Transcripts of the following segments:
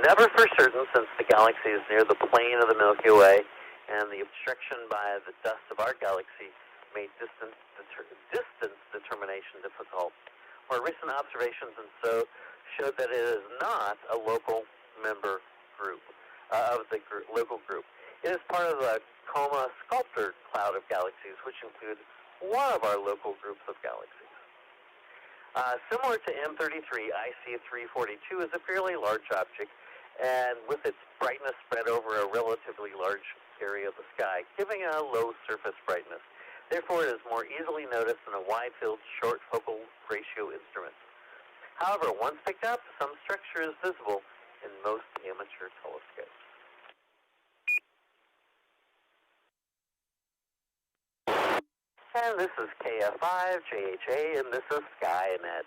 never for certain, since the galaxy is near the plane of the Milky Way, and the obstruction by the dust of our galaxy made distance determination difficult. More recent observations and so showed that it is not a local member group of the local group. It is part of the Coma Sculptor cloud of galaxies, which include one of our local groups of galaxies. Similar to M33, IC342 is a fairly large object, and with its brightness spread over a relatively large area of the sky, giving a low surface brightness. Therefore, it is more easily noticed in a wide-field, short focal ratio instrument. However, once picked up, some structure is visible in most amateur telescopes. And this is KF5, JHA, and this is Skynet.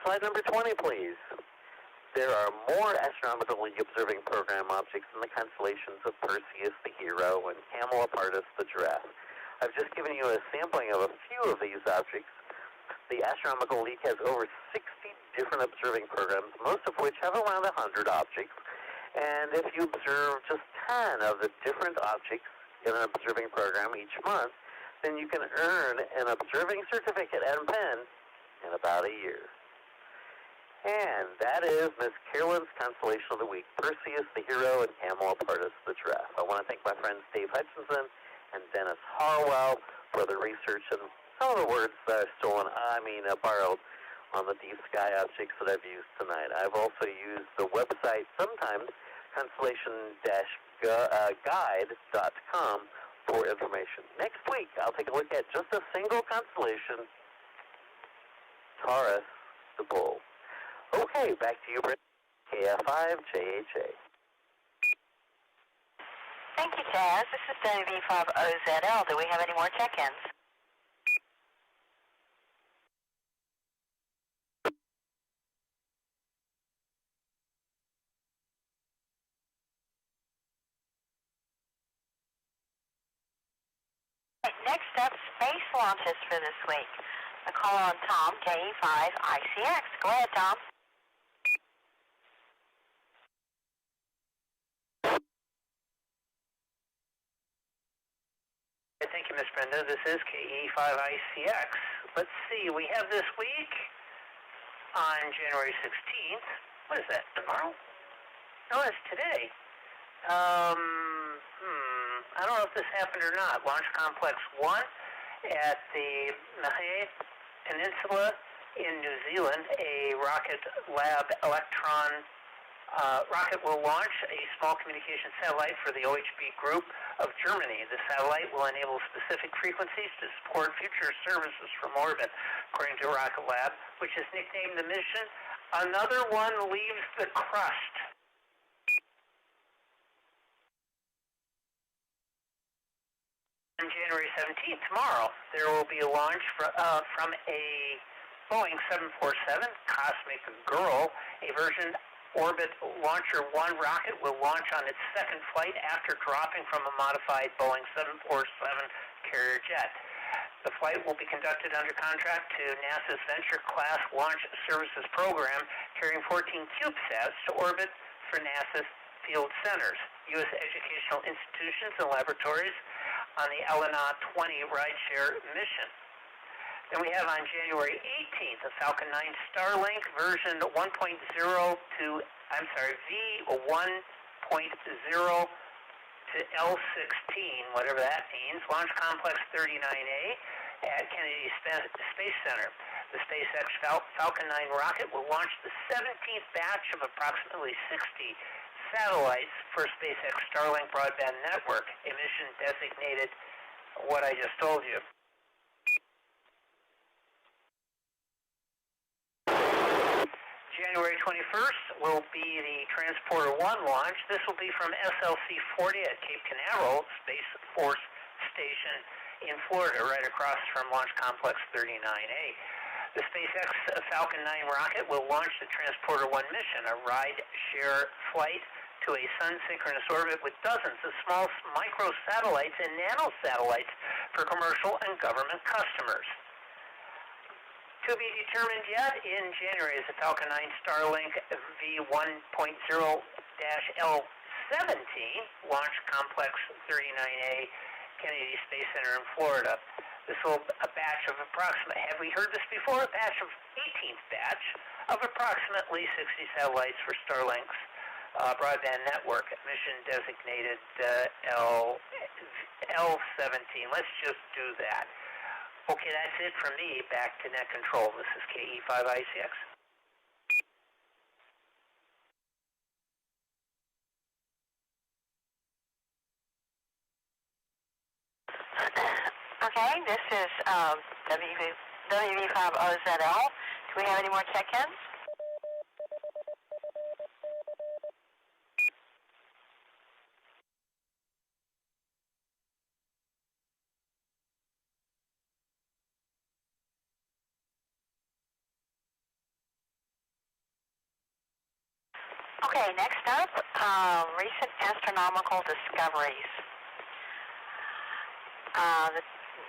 Slide number 20, please. There are more astronomically observing program objects in the constellations of Perseus, the Hero, and Camelopardalis, the Giraffe. I've just given you a sampling of a few of these objects. The Astronomical League has over 60 different observing programs, most of which have around 100 objects. And if you observe just 10 of the different objects in an observing program each month, then you can earn an observing certificate and pen in about a year. And that is Miss Carolyn's Constellation of the Week, Perseus, the Hero, and Camelopardalis, the Giraffe. I want to thank my friends Dave Hutchinson and Dennis Harwell for the research and some of the words that are borrowed on the deep sky objects that I've used tonight. I've also used the website sometimes, constellation-guide.com, for information. Next week, I'll take a look at just a single constellation, Taurus, the Bull. Okay, back to you, Britt. KF5JHA. Thank you, Chaz. This is WV50ZL. Do we have any more check-ins? Next up, space launches for this week. A call on Tom, KE5ICX. Go ahead, Tom. Thank you, Ms. Brenda. This is KE5ICX. Let's see. We have this week on January 16th. What is that, tomorrow? No, it's today. I don't know if this happened or not. Launch Complex 1 at the Mahé Peninsula in New Zealand, a Rocket Lab Electron rocket will launch a small communication satellite for the OHB group of Germany. The satellite will enable specific frequencies to support future services from orbit, according to Rocket Lab, which has nicknamed the mission Another One Leaves the Crust. On January 17th, tomorrow, there will be a launch from a Boeing 747 Cosmic Girl, a version Orbit Launcher 1 rocket will launch on its second flight after dropping from a modified Boeing 747 carrier jet. The flight will be conducted under contract to NASA's Venture Class Launch Services Program, carrying 14 CubeSats to orbit for NASA's field centers, U.S. educational institutions, and laboratories on the Elena 20 rideshare mission. Then we have on January 18th a Falcon 9 Starlink version V1.0 to L16, whatever that means, Launch Complex 39A at Kennedy Space Center. The SpaceX Falcon 9 rocket will launch the 17th batch of approximately 60 satellites for SpaceX Starlink broadband network, a mission designated what I just told you. January 21st will be the Transporter 1 launch. This will be from SLC-40 at Cape Canaveral Space Force Station in Florida, right across from Launch Complex 39A. The SpaceX Falcon 9 rocket will launch the Transporter 1 mission, a ride-share flight to a sun-synchronous orbit with dozens of small microsatellites and nanosatellites for commercial and government customers. To be determined yet, in January is the Falcon 9 Starlink V1.0-L17 Launch Complex 39A, Kennedy Space Center in Florida. This will a batch of approximately, have we heard this before? A batch of 18th batch of approximately 60 satellites for Starlink's broadband network, mission designated L17. Let's just do that. Okay, that's it from me. Back to net control. This is KE5ICX. Okay, this is WV50ZL. Do we have any more check-ins? Okay, next up, recent astronomical discoveries. The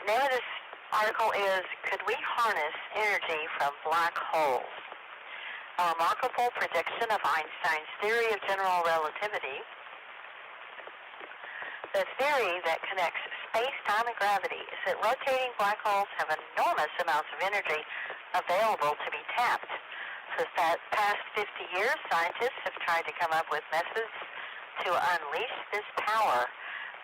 name of this article is, Could We Harness Energy from Black Holes? A remarkable prediction of Einstein's theory of general relativity. The theory that connects space, time, and gravity is that rotating black holes have enormous amounts of energy available to be tapped. For the past 50 years, scientists have tried to come up with methods to unleash this power.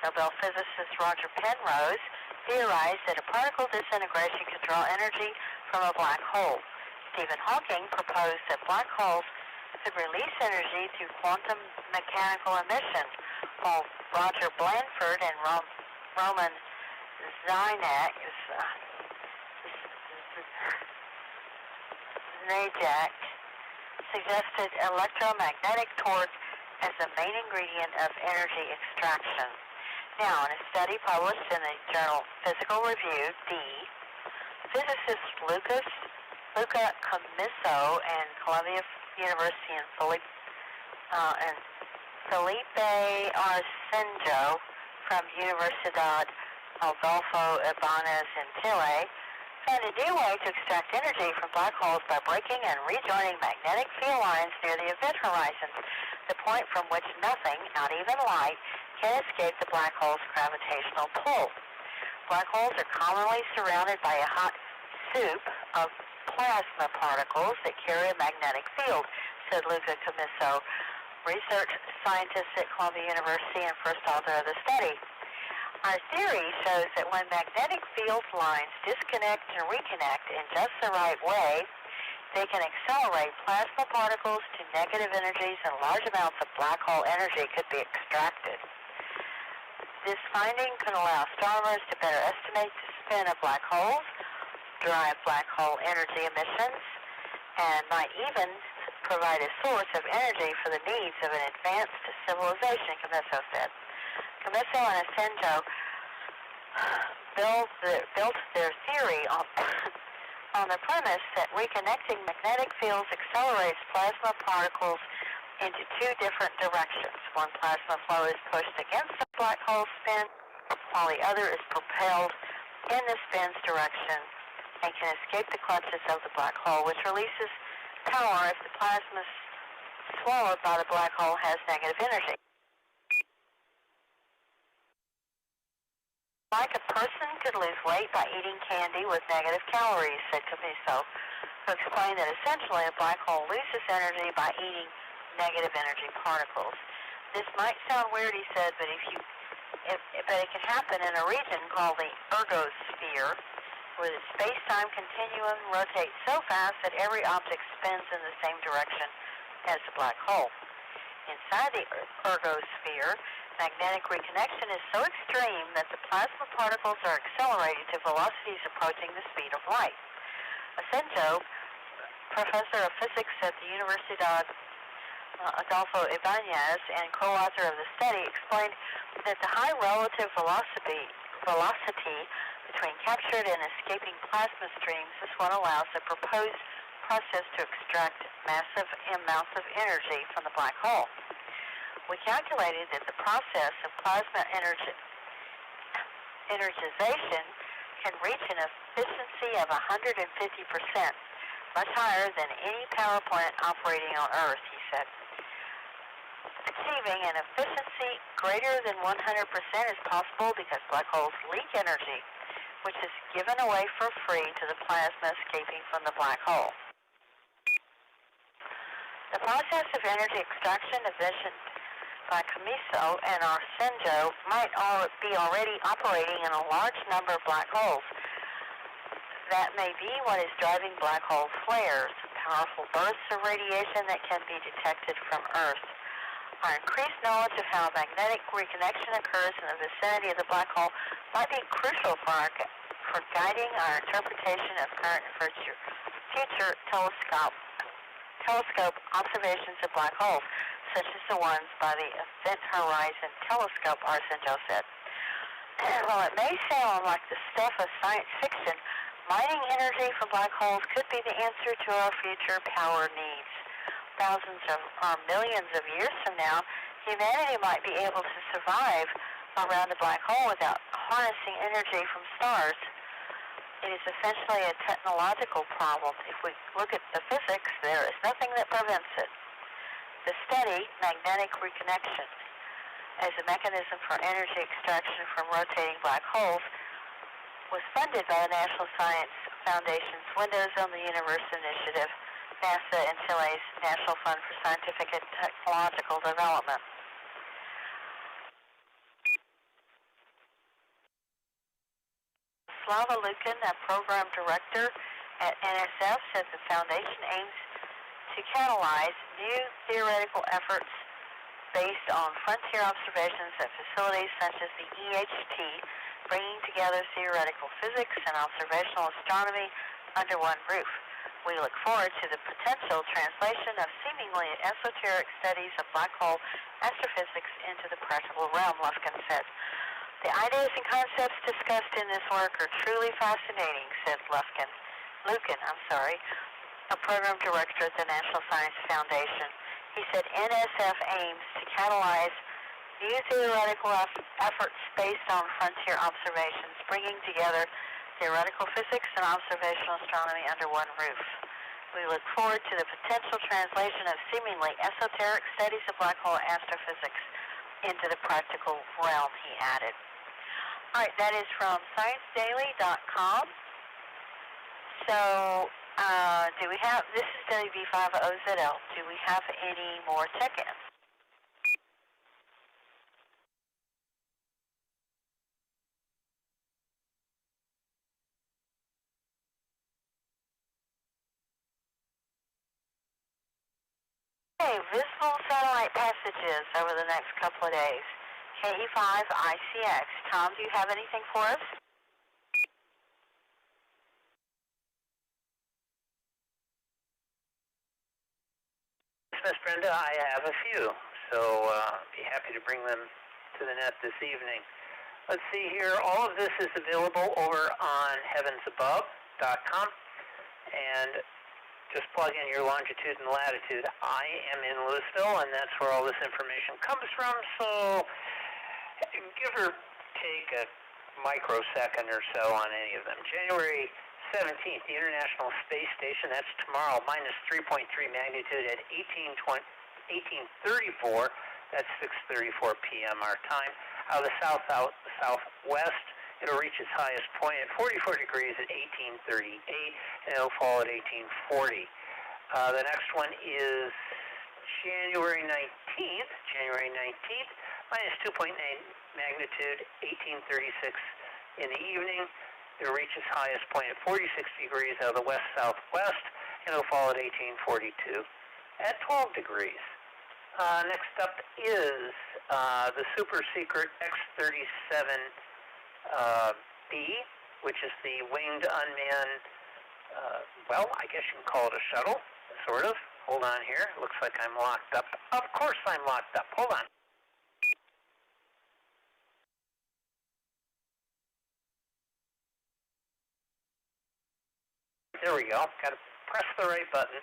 Nobel physicist Roger Penrose theorized that a particle disintegration could draw energy from a black hole. Stephen Hawking proposed that black holes could release energy through quantum mechanical emission, while Roger Blanford and Roman Zynek suggested electromagnetic torque as the main ingredient of energy extraction. Now, in a study published in the journal Physical Review, physicists Luca Commisso and Columbia University and Felipe Arsenjo from Universidad Adolfo Ibáñez in Chile found a new way to extract energy from black holes by breaking and rejoining magnetic field lines near the event horizon, the point from which nothing, not even light, can escape the black hole's gravitational pull. Black holes are commonly surrounded by a hot soup of plasma particles that carry a magnetic field, said Luca Commisso, research scientist at Columbia University and first author of the study. Our theory shows that when magnetic field lines disconnect and reconnect in just the right way, they can accelerate plasma particles to negative energies, and large amounts of black hole energy could be extracted. This finding can allow astronomers to better estimate the spin of black holes, derive black hole energy emissions, and might even provide a source of energy for the needs of an advanced civilization, Commisso said. Commisso and Arsenjo built their theory on the premise that reconnecting magnetic fields accelerates plasma particles into two different directions. One plasma flow is pushed against the black hole spin, while the other is propelled in the spin's direction and can escape the clutches of the black hole, which releases power if the plasma swallowed by the black hole has negative energy. Like a person could lose weight by eating candy with negative calories, said Commisso, who explained that essentially a black hole loses energy by eating negative energy particles. This might sound weird, he said, but it can happen in a region called the ergosphere, where the space-time continuum rotates so fast that every object spins in the same direction as the black hole. Inside the ergosphere, magnetic reconnection is so extreme that the plasma particles are accelerated to velocities approaching the speed of light. Arsenjo, professor of physics at the Universidad Adolfo Ibáñez and co-author of the study, explained that the high relative velocity between captured and escaping plasma streams is what allows the proposed process to extract massive amounts of energy from the black hole. We calculated that the process of plasma energization can reach an efficiency of 150%, much higher than any power plant operating on Earth, he said. Achieving an efficiency greater than 100% is possible because black holes leak energy, which is given away for free to the plasma escaping from the black hole. The process of energy extraction envisioned by Camiso and Arsenjo might be already operating in a large number of black holes. That may be what is driving black hole flares, powerful bursts of radiation that can be detected from Earth. Our increased knowledge of how magnetic reconnection occurs in the vicinity of the black hole might be crucial for guiding our interpretation of current and future telescope observations of black holes, such as the ones by the Event Horizon Telescope, Arsenjo said. While it may sound like the stuff of science fiction, mining energy from black holes could be the answer to our future power needs. Thousands or millions of years from now, humanity might be able to survive around a black hole without harnessing energy from stars. It is essentially a technological problem. If we look at the physics, there is nothing that prevents it. The study, magnetic reconnection, as a mechanism for energy extraction from rotating black holes, was funded by the National Science Foundation's Windows on the Universe initiative, NASA and Chile's National Fund for Scientific and Technological Development. Slava Lukin, a program director at NSF, said the foundation aims to catalyze new theoretical efforts based on frontier observations at facilities such as the EHT, bringing together theoretical physics and observational astronomy under one roof. We look forward to the potential translation of seemingly esoteric studies of black hole astrophysics into the practical realm, Lufkin said. The ideas and concepts discussed in this work are truly fascinating, said Lukin, a program director at the National Science Foundation. He said NSF aims to catalyze new theoretical efforts based on frontier observations, bringing together theoretical physics and observational astronomy under one roof. We look forward to the potential translation of seemingly esoteric studies of black hole astrophysics into the practical realm, he added. All right, that is from ScienceDaily.com. So, do we have, this is WB50ZL. Do we have any more check-ins? Okay, visible satellite passages over the next couple of days. KE5 ICX. Tom, do you have anything for us? Miss Brenda, I have a few, so be happy to bring them to the net this evening. Let's see here. All of this is available over on heavensabove.com, and just plug in your longitude and latitude. I am in Louisville, and that's where all this information comes from, so give or take a microsecond or so on any of them. January 17th, the International Space Station, that's tomorrow, minus 3.3 magnitude at 1834. That's 6:34 p.m. our time. Out of the southwest, it'll reach its highest point at 44 degrees at 1838, and it'll fall at 1840. The next one is January 19th, minus 2.9 magnitude, 1836 in the evening. It'll reach its highest point at 46 degrees out of the west-southwest, and it'll fall at 1842 at 12 degrees. Next up is the super secret X-37B, which is the winged unmanned, well, I guess you can call it a shuttle, sort of. Hold on here. Looks like I'm locked up. Of course I'm locked up. Hold on. There we go. Got to press the right button.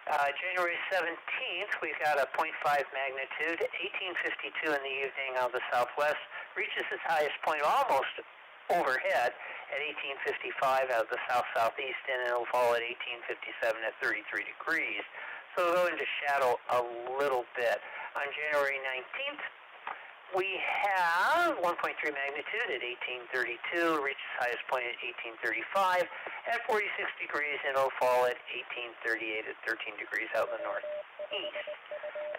January 17th, we've got a 0.5 magnitude, 1852 in the evening out of the southwest, reaches its highest point almost overhead at 1855 out of the south-southeast, and it'll fall at 1857 at 33 degrees. So it'll go into shadow a little bit. On January 19th, we have 1.3 magnitude at 1832, reaches highest point at 1835 at 46 degrees, and it'll fall at 1838 at 13 degrees out in the northeast.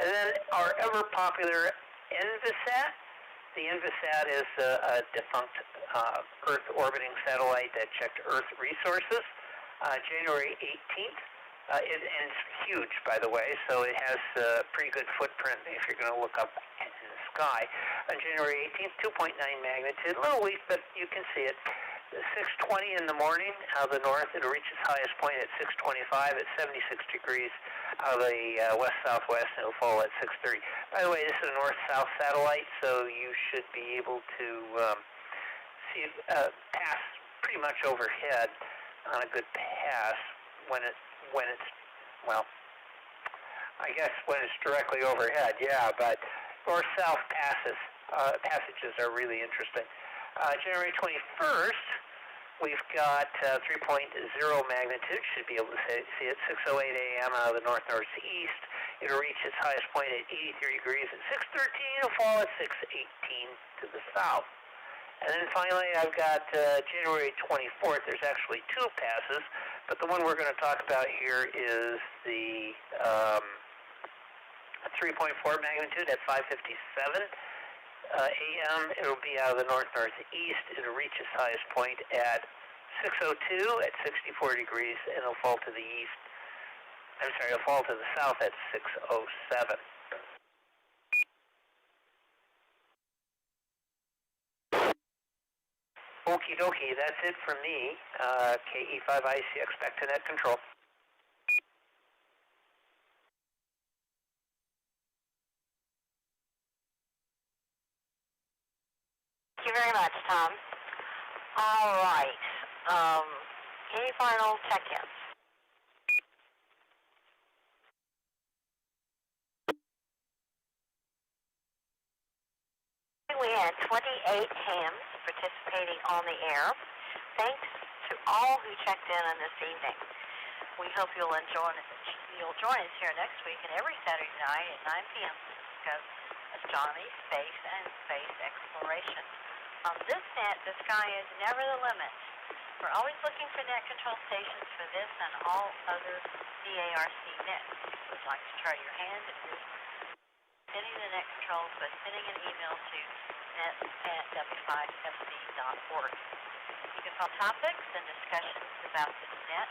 And then our ever-popular Envisat. The Envisat is a defunct Earth orbiting satellite that checked Earth resources. January 18th. And it's huge, by the way, so it has a pretty good footprint if you're going to look up in the sky. On January 18th, 2.9 magnitude, a little weak, but you can see it. 6:20 in the morning out of the north, it'll reach its highest point at 6:25 at 76 degrees out of the west-southwest, and it'll fall at 6:30. By the way, this is a north-south satellite, so you should be able to see it pass pretty much overhead on a good pass when it's, well, I guess when it's directly overhead, yeah, but north-south passages are really interesting. January 21st, we've got 3.0 magnitude, should be able to see it, 6:08 a.m. out of the north-northeast. It'll reach its highest point at 83 degrees at 6:13, it'll fall at 6:18 to the south. And then finally, I've got January 24th. There's actually two passes, but the one we're going to talk about here is the 3.4 magnitude at 5:57 a.m. It'll be out of the north-northeast. It'll reach its highest point at 6:02 at 64 degrees, and it'll fall to the east. I'm sorry, it'll fall to the south at 6:07. Okie dokie, that's it from me. KE5ICX, back to net control. Thank you very much, Tom. All right. Any final check-ins? We had 28 hams participating on the air. Thanks to all who checked in on this evening. We hope you'll join us here next week and every Saturday night at 9 p.m. to discuss astronomy, space, and space exploration. On this net, the sky is never the limit. We're always looking for net control stations for this and all other DARC nets. We'd like to try your hand at sending the net controls by sending an email to net@w5fc.org. You can follow topics and discussions about this net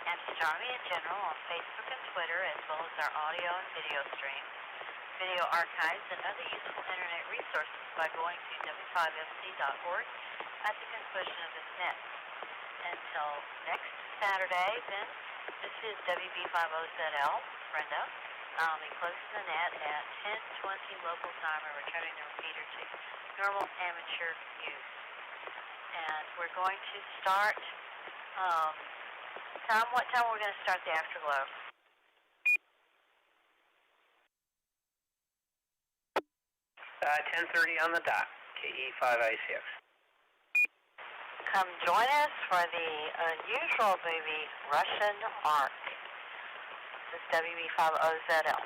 and astronomy in general on Facebook and Twitter, as well as our audio and video streams, video archives, and other useful internet resources by going to w5fc.org at the conclusion of this net. Until next Saturday, then, this is WB50ZL, Brenda. I'll be closing the net at 10:20 local time and returning the repeater to normal amateur use. And we're going to start, Tom, what time are we going to start the afterglow? 10:30 on the dot, KE5ICX. Come join us for the unusual movie Russian Ark. This is WB50ZL.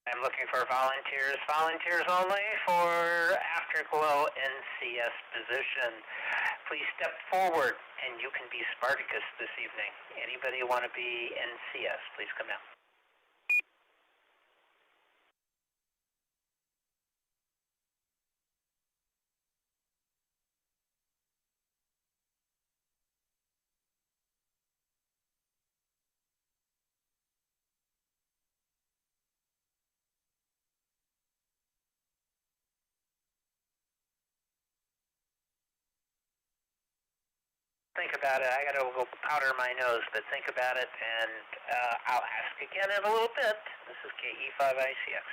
I'm looking for volunteers. Volunteers only for Afterglow NCS position. Please step forward and you can be Spartacus this evening. Anybody want to be NCS, please come out. Think about it. I got to go powder my nose, but think about it, and I'll ask again in a little bit. This is KE5ICX.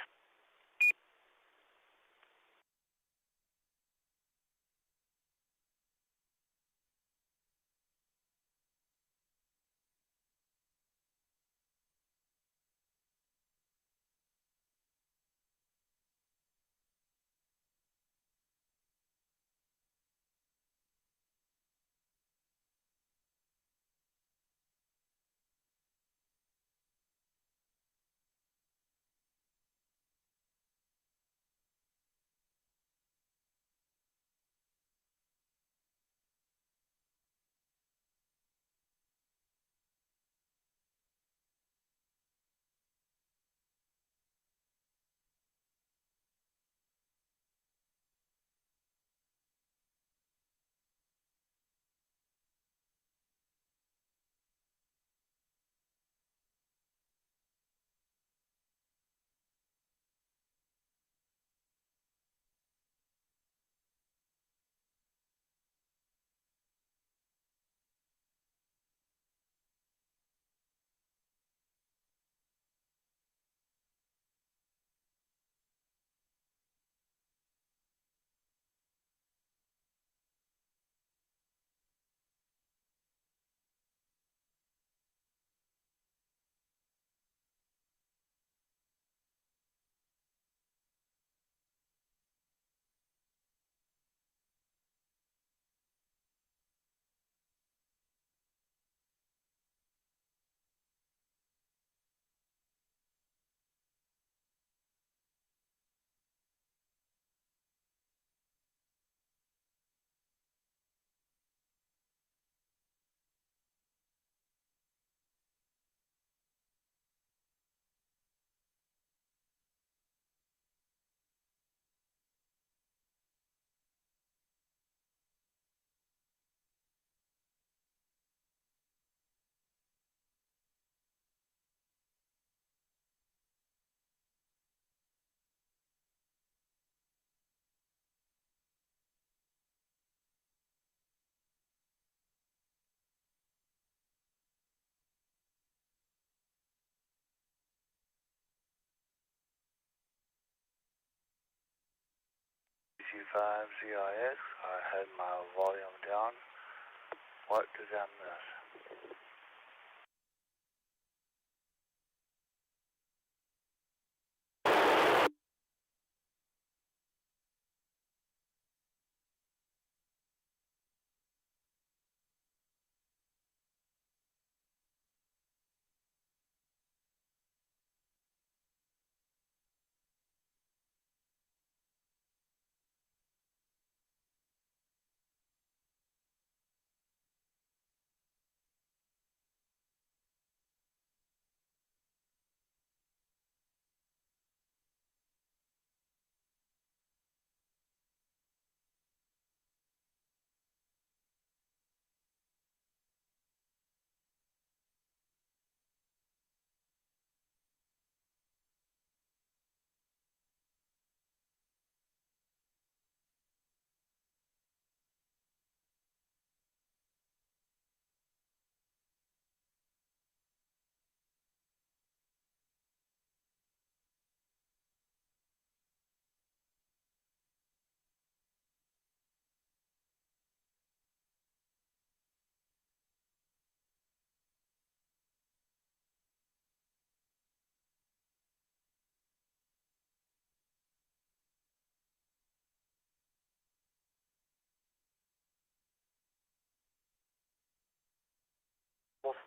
G5ZIX, I had my volume down. What did I miss?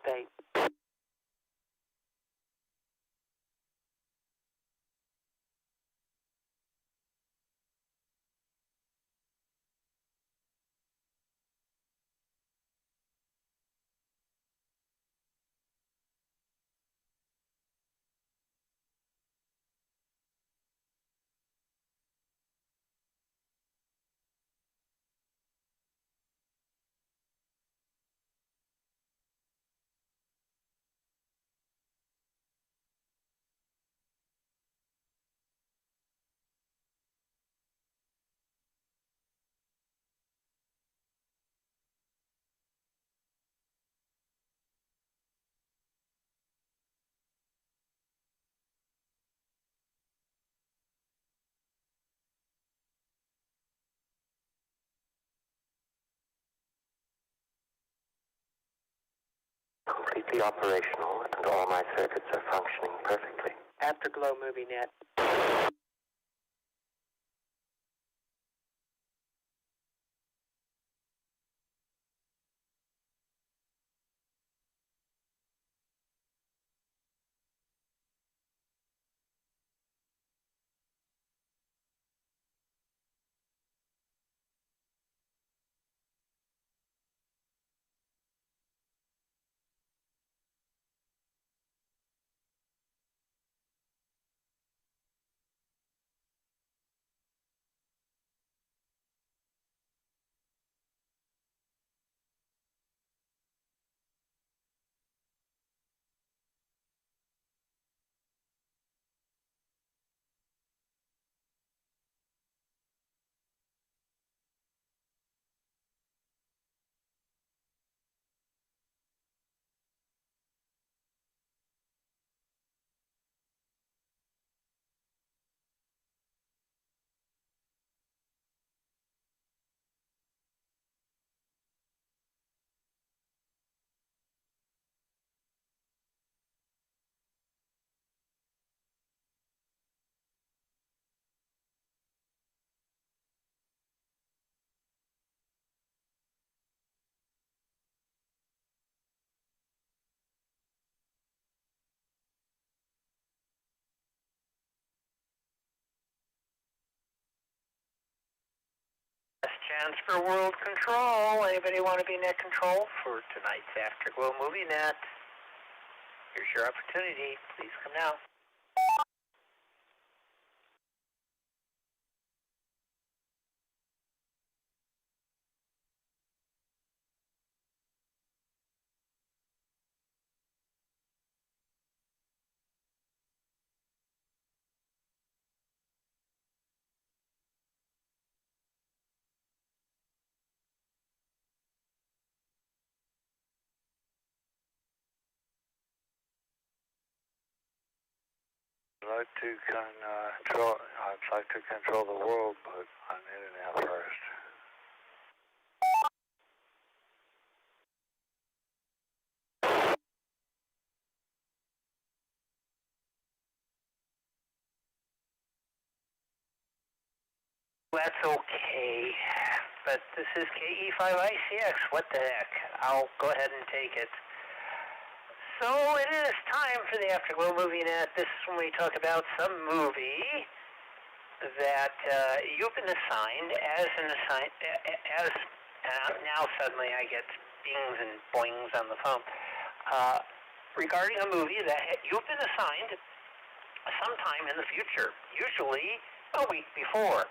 State. be operational and all my circuits are functioning perfectly. Afterglow Movie Net. Last chance for world control. Anybody want to be net control for tonight's Afterglow Movie Net? Here's your opportunity. Please come now. I'd like to control the world, but I need an app first. That's okay, but this is KE5ICX. What the heck? I'll go ahead and take it. So it is time for the Afterglow Movie Net. This is when we talk about some movie that you've been assigned now suddenly I get bings and boings on the phone. Regarding a movie that you've been assigned sometime in the future, usually a week before.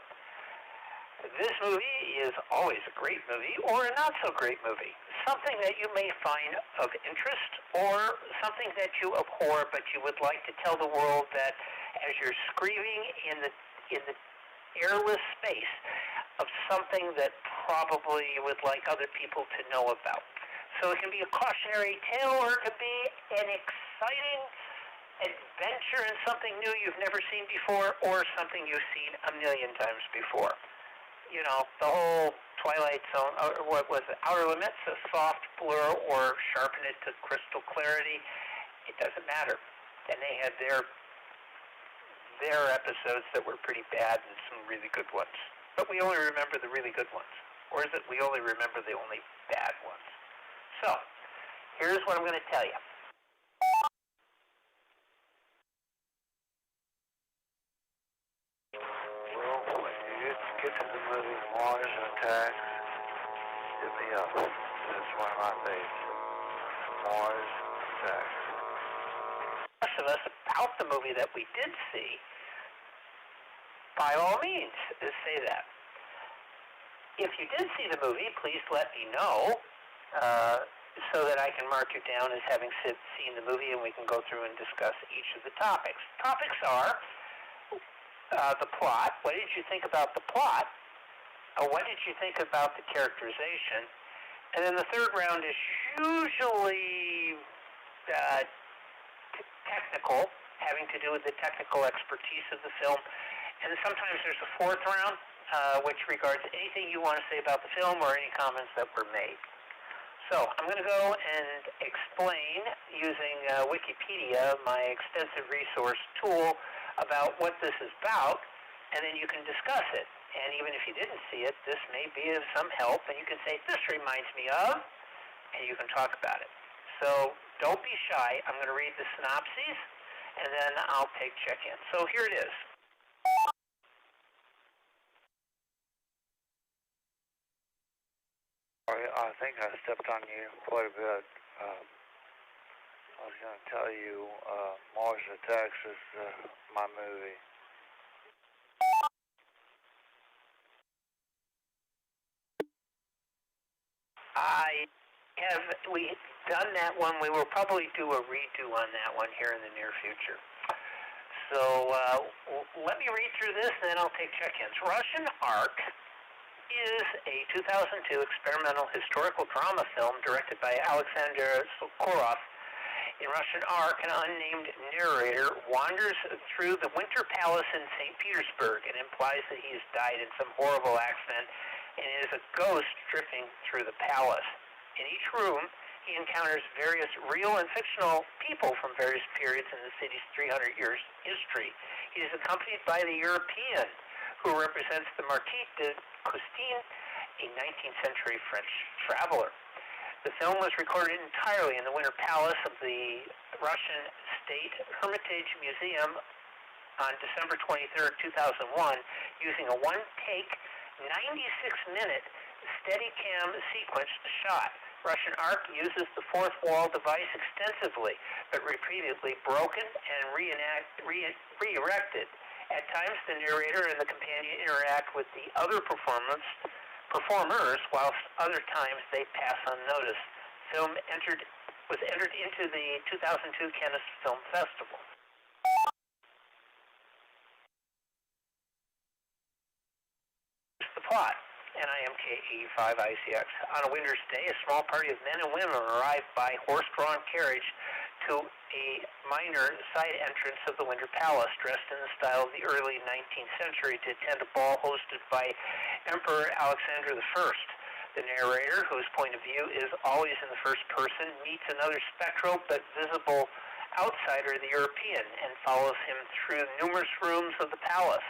This movie is always a great movie or a not so great movie. Something that you may find of interest or something that you abhor, but you would like to tell the world that as you're screaming in the airless space of something that probably you would like other people to know about. So it can be a cautionary tale or it could be an exciting adventure in something new you've never seen before or something you've seen a million times before. You know, the whole Twilight Zone, or what was it, Outer Limits, a soft blur or sharpen it to crystal clarity, it doesn't matter. And they had their episodes that were pretty bad and some really good ones. But we only remember the really good ones. Or is it we only remember the only bad ones? So, here's what I'm going to tell you. Well, when you get to the movie Mars Attacks, hit me up. That's one of my faves. Mars Attacks. The rest of us about the movie that we did see, by all means, say that. If you did see the movie, please let me know so that I can mark you down as having seen the movie and we can go through and discuss each of the topics. Topics are the plot. What did you think about the plot? What did you think about the characterization? And then the third round is usually technical, having to do with the technical expertise of the film. And sometimes there's a fourth round, which regards anything you want to say about the film or any comments that were made. So I'm going to go and explain using Wikipedia, my extensive resource tool, about what this is about, and then you can discuss it. And even if you didn't see it, this may be of some help, and you can say, this reminds me of, and you can talk about it. So don't be shy. I'm going to read the synopses, and then I'll take check-in. So here it is. I think I stepped on you quite a bit. I was going to tell you Mars Attacks is my movie. We've done that one. We will probably do a redo on that one here in the near future. So let me read through this, and then I'll take check-ins. Russian Ark is a 2002 experimental historical drama film directed by Alexander Sokurov. In Russian Ark, an unnamed narrator wanders through the Winter Palace in St. Petersburg and implies that he has died in some horrible accident and is a ghost drifting through the palace. In each room, he encounters various real and fictional people from various periods in the city's 300 years history. He is accompanied by the European, who represents the Marquis de Custine, a 19th century French traveler. The film was recorded entirely in the Winter Palace of the Russian State Hermitage Museum on December 23, 2001, using a one-take, 96-minute Steadicam sequence shot. Russian Ark uses the fourth wall device extensively, but repeatedly broken and re-erected. At times, the narrator and the companion interact with the other performers, whilst other times they pass unnoticed. Film was entered into the 2002 Cannes Film Festival. The plot. NIMK-85ICX. On a winter's day, a small party of men and women arrive by horse-drawn carriage to a minor side entrance of the Winter Palace, dressed in the style of the early 19th century, to attend a ball hosted by Emperor Alexander I. The narrator, whose point of view is always in the first person, meets another spectral but visible outsider, the European, and follows him through numerous rooms of the palace.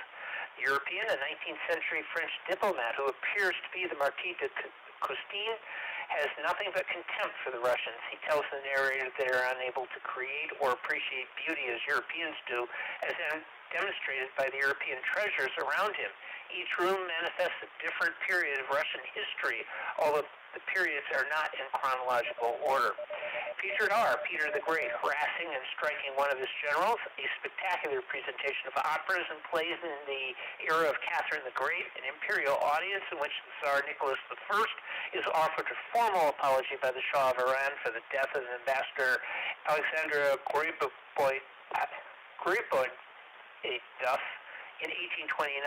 The European, a 19th century French diplomat who appears to be the Marquis de Custine, has nothing but contempt for the Russians. He tells the narrator they are unable to create or appreciate beauty as Europeans do, as demonstrated by the European treasures around him. Each room manifests a different period of Russian history, although the periods are not in chronological order. Featured are Peter the Great harassing and striking one of his generals, a spectacular presentation of operas and plays in the era of Catherine the Great, an imperial audience in which the Tsar Nicholas I is offered a formal apology by the Shah of Iran for the death of Ambassador Alexandra Gribboyedov in 1829.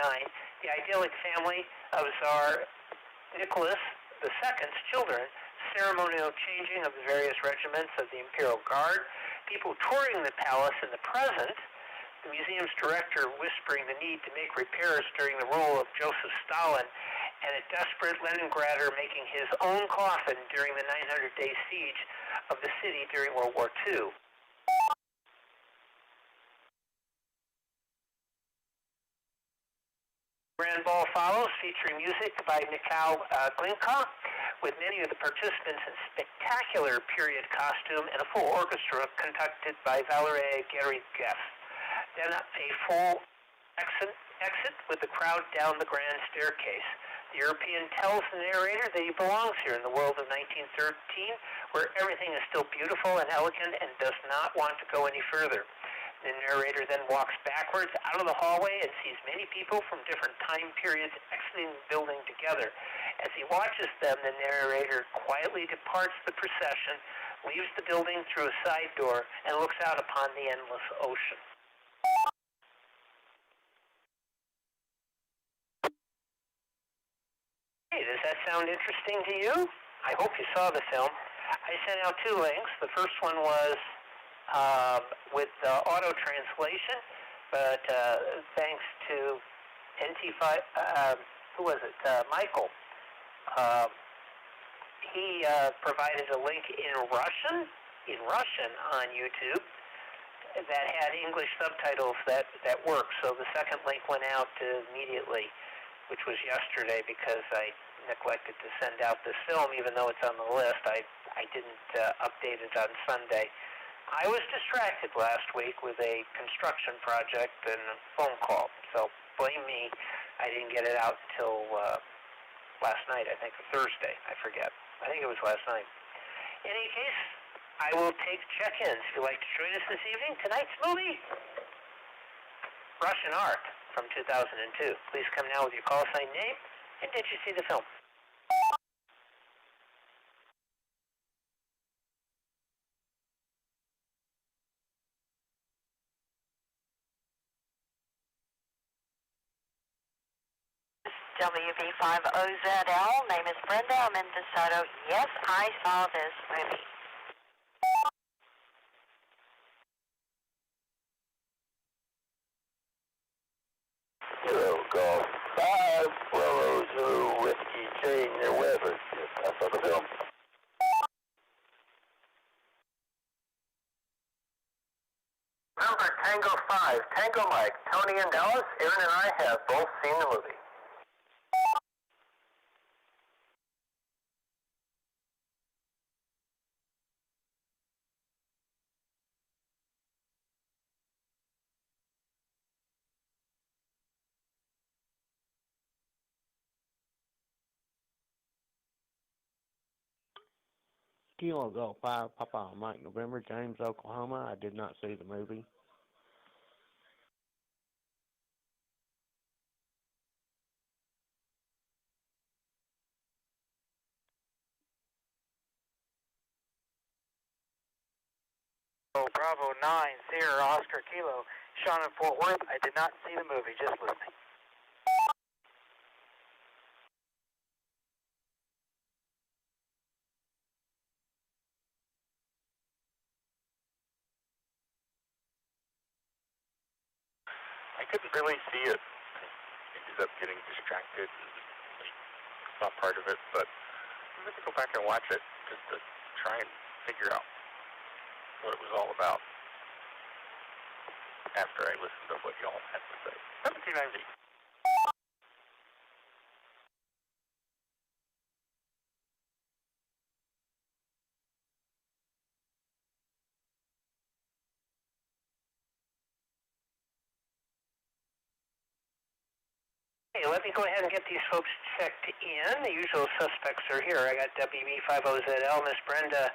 The idyllic family of Tsar Nicholas II's children, ceremonial changing of the various regiments of the Imperial Guard, people touring the palace in the present, the museum's director whispering the need to make repairs during the rule of Joseph Stalin, and a desperate Leningrader making his own coffin during the 900-day siege of the city during World War II. Grand Ball follows, featuring music by Mikhail Glinka, with many of the participants in spectacular period costume and a full orchestra conducted by Valery Gergiev. Then a full exit with the crowd down the grand staircase. The European tells the narrator that he belongs here in the world of 1913, where everything is still beautiful and elegant and does not want to go any further. The narrator then walks backwards out of the hallway and sees many people from different time periods exiting the building together. As he watches them, the narrator quietly departs the procession, leaves the building through a side door, and looks out upon the endless ocean. Hey, does that sound interesting to you? I hope you saw the film. I sent out 2 links. The first one was with auto translation, but thanks to Michael, he provided a link in Russian on YouTube that had English subtitles that worked. So the second link went out immediately, which was yesterday, because I neglected to send out this film, even though it's on the list. I didn't update it on Sunday. I was distracted last week with a construction project and a phone call, so blame me. I didn't get it out until last night, I think, or Thursday. I forget. I think it was last night. In any case, I will take check-ins. If you'd like to join us this evening, tonight's movie, Russian Art from 2002. Please come now with your call sign name, and did you see the film? WV50ZL, name is Brenda, I'm in DeSoto. Yes, I saw this movie. Zero Golf 5 Bravo Zulu Whiskey J near Weber. Yes, I saw the film. Number Tango 5, Tango Mike, Tony and Dallas, Aaron and I have both seen the movie. Kilo Golf 5, Papa Mike, November, James, Oklahoma. I did not see the movie. Bravo 9, Sierra Oscar Kilo, Sean in Fort Worth. I did not see the movie, just listening. I couldn't really see it. I ended up getting distracted and saw part of it, but I'm going to go back and watch it just to try and figure out what it was all about after I listened to what y'all had to say. 1790. Hey, let me go ahead and get these folks checked in. The usual suspects are here. I got WB50ZL, Miss Brenda.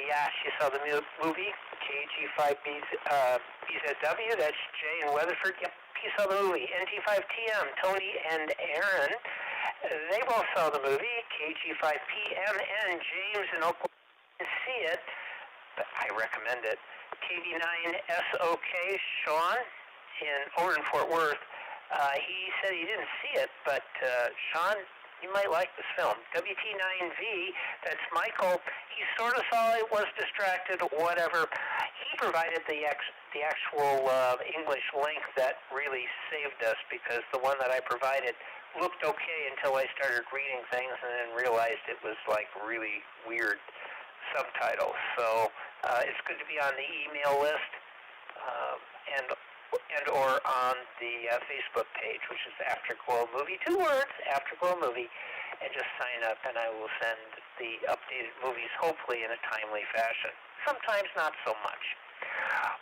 Yeah, she saw the movie. KG5BZW, that's Jay in Weatherford. Yep, he saw the movie. NT5TM, Tony and Aaron. They both saw the movie. KG5PM and James in Oklahoma didn't see it, but I recommend it. KV9SOK, Sean over in Fort Worth. He said he didn't see it, but Sean, you might like this film. WT9V, that's Michael. He sort of saw it, was distracted, whatever. He provided the actual English link that really saved us, because the one that I provided looked okay until I started reading things and then realized it was like really weird subtitles. So it's good to be on the email list and or on the Facebook page, which is Afterglow Movie. 2 words, Afterglow Movie, and just sign up, and I will send the updated movies, hopefully in a timely fashion. Sometimes not so much.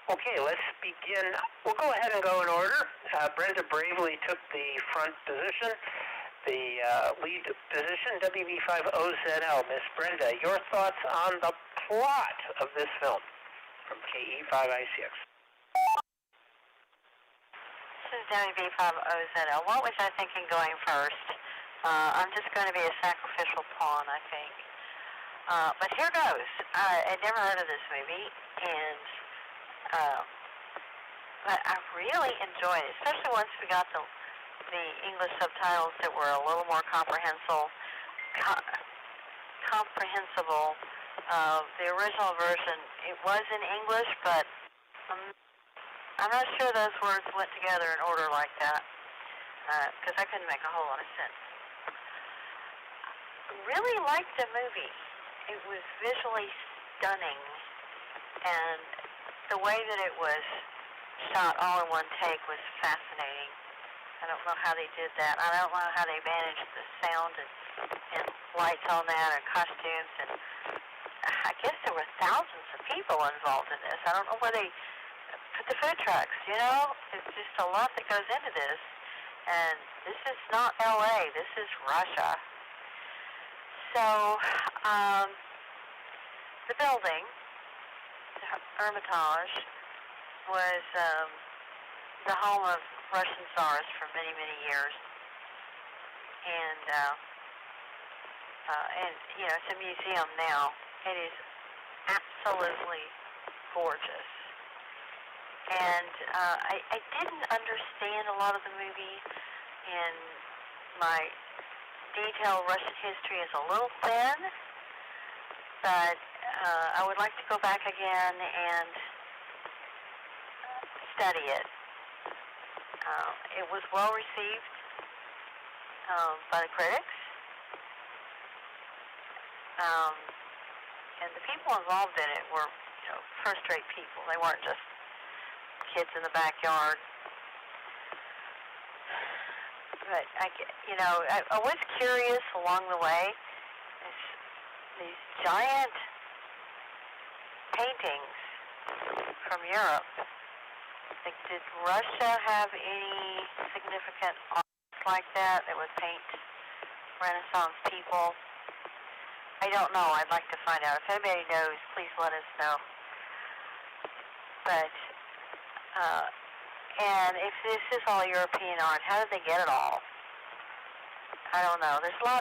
Okay, let's begin. We'll go ahead and go in order. Brenda bravely took the front position. The lead position, WB50ZL. Miss Brenda, your thoughts on the plot of this film from KE5I6? This is WV50ZL. What was I thinking going first? I'm just going to be a sacrificial pawn, I think. But here goes. I'd never heard of this movie, and but I really enjoyed it, especially once we got the English subtitles that were a little more comprehensible. The original version, it was in English, but I'm not sure those words went together in order like that, because I couldn't make a whole lot of sense. really liked the movie. It was visually stunning, and the way that it was shot all in one take was fascinating. I don't know how they did that. I don't know how they managed the sound and lights on that and costumes. And I guess there were thousands of people involved in this. I don't know where they put the food trucks, you know? It's just a lot that goes into this. And this is not LA. This is Russia. So, the building, the Hermitage, was the home of Russian tsars for many, many years. And you know, it's a museum now. It is absolutely gorgeous. And I didn't understand a lot of the movie, and my detailed Russian history is a little thin, but I would like to go back again and study it. It was well received by the critics, and the people involved in it were, you know, first-rate people. They weren't just kids in the backyard. But I was curious along the way. These giant paintings from Europe. Did Russia have any significant artists like that would paint Renaissance people? I don't know. I'd like to find out. If anybody knows, please let us know. But, and if this is all European art, how did they get it all? I don't know. There's a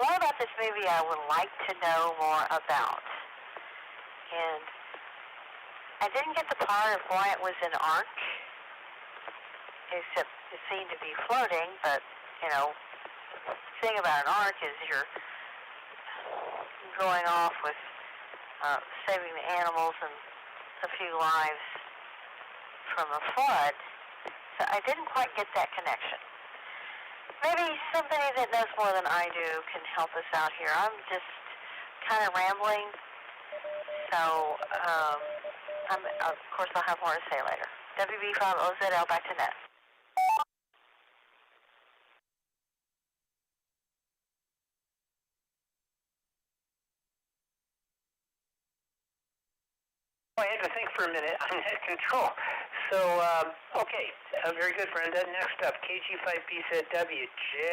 lot about this movie I would like to know more about. And I didn't get the part of why it was an arc, except it seemed to be floating, but, you know, the thing about an arc is you're going off with saving the animals and a few lives from a flood. So I didn't quite get that connection. Maybe somebody that knows more than I do can help us out here. I'm just kind of rambling, so of course I'll have more to say later. WB5OZL, back to net. I had to think for a minute on net control. So, okay, very good, Brenda. Next up, KG5BZWJ,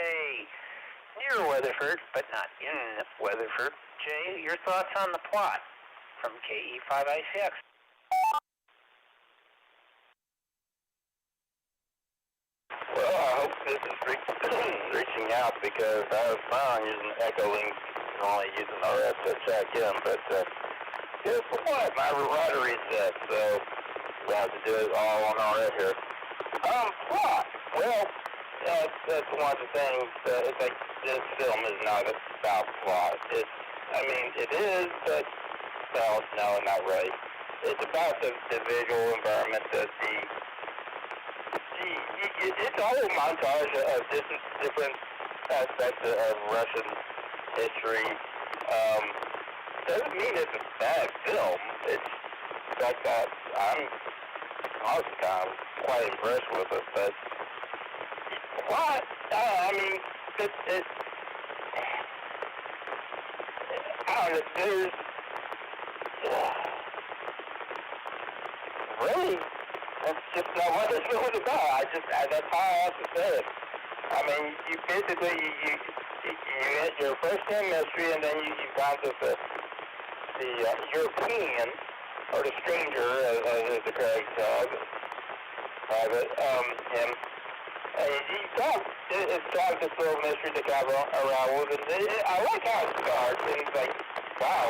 near Weatherford, but not in Weatherford. Jay, your thoughts on the plot from KE5ICX? Well, I hope this is reaching out because I was planning on using Echo Link, only using RF to check in, but guess what? My router reset, so we have to do it all on RF here. Plot. Well, that's one of the things. It's like this film is not about plot. It is, but no, not really. It's about the visual environment, it's a whole montage of different aspects of Russian history. Doesn't mean it's a bad film. It's like that. I was kind of quite impressed with it, but what? It's I don't know. There's really. That's just not what this film is about. That's how I have to say it. I mean, you basically, you hit your first-hand mystery, and then you've gone to the European, or the stranger, as the Craig have it, him. And it's got this little mystery to travel around with, and I like how it starts, and it's like, wow,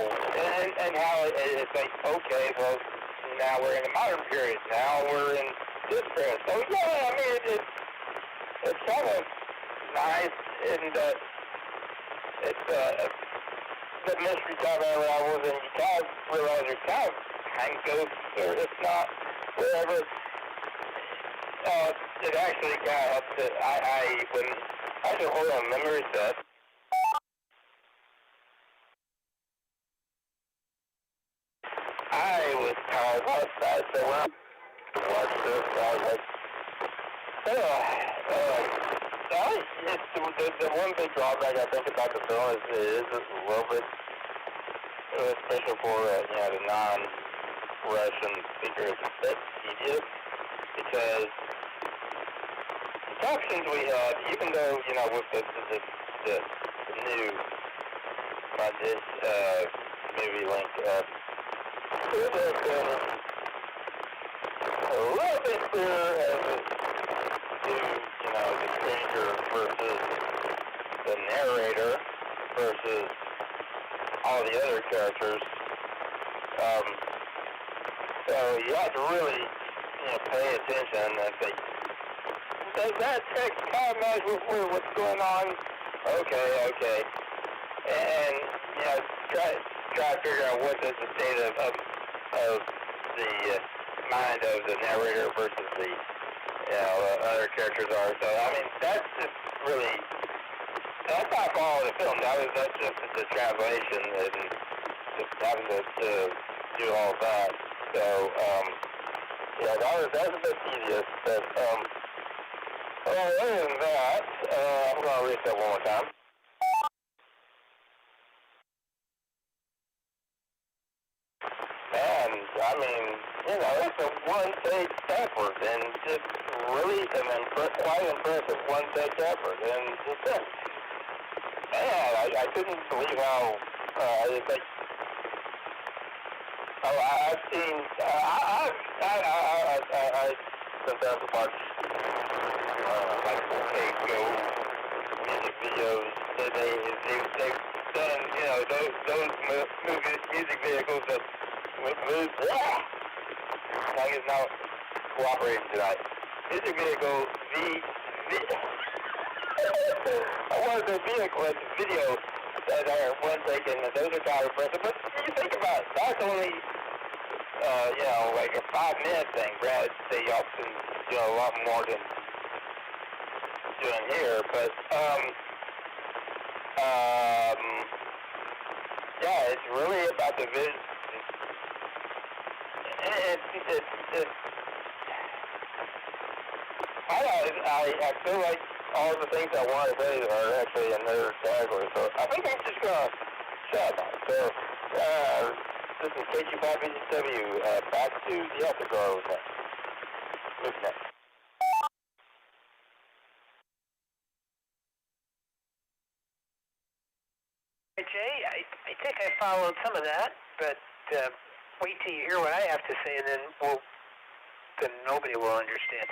and how it's like, okay, well, now we're in the modern period. Now we're in this period. So yeah, I mean it's kind of nice, and it's the mystery kind of unravels, and you kind of realize there's kind of ghosts, or if not wherever. It actually kind of helps. When I should hold on memory set. just how I was outside, so when I watched this, I was like, the one big drawback I think about the film is it is a little bit special for the non-Russian speakers. It's a bit tedious because the captions we had, even though with the new on this movie link up, it would have been a little bit clearer as to the speaker versus the narrator versus all the other characters. So you have to really pay attention and say, does that text kind of match with what's going on? Okay. And try to figure out what is the state of the mind of the narrator versus the other characters are. So I mean that's just really that's not all of the film. That's just the translation and just having to do all of that. So that was a bit tedious. But other than that, I'm gonna read that one more time. And I mean, it's a one-take effort, and just really quite impressive one-take effort, and just man, I couldn't believe how it's like. I've seen. I sometimes watch like go music videos. They've done those music vehicles that move. Tongue is not cooperating tonight. Music vehicle I wanted the vehicle and the video that are one taken, and those are kind of impressive. But you think about it, that's only like a 5-minute thing. Brad, they often do a lot more than doing here, but it's really about the vision. I feel like all the things I want to say are actually in their category, so I think I'm just going to shut up. So, this is KG5HW, back to the Afterglow next. Who's next? Jay, I think I followed some of that, but wait till you hear what I have to say, and then nobody will understand.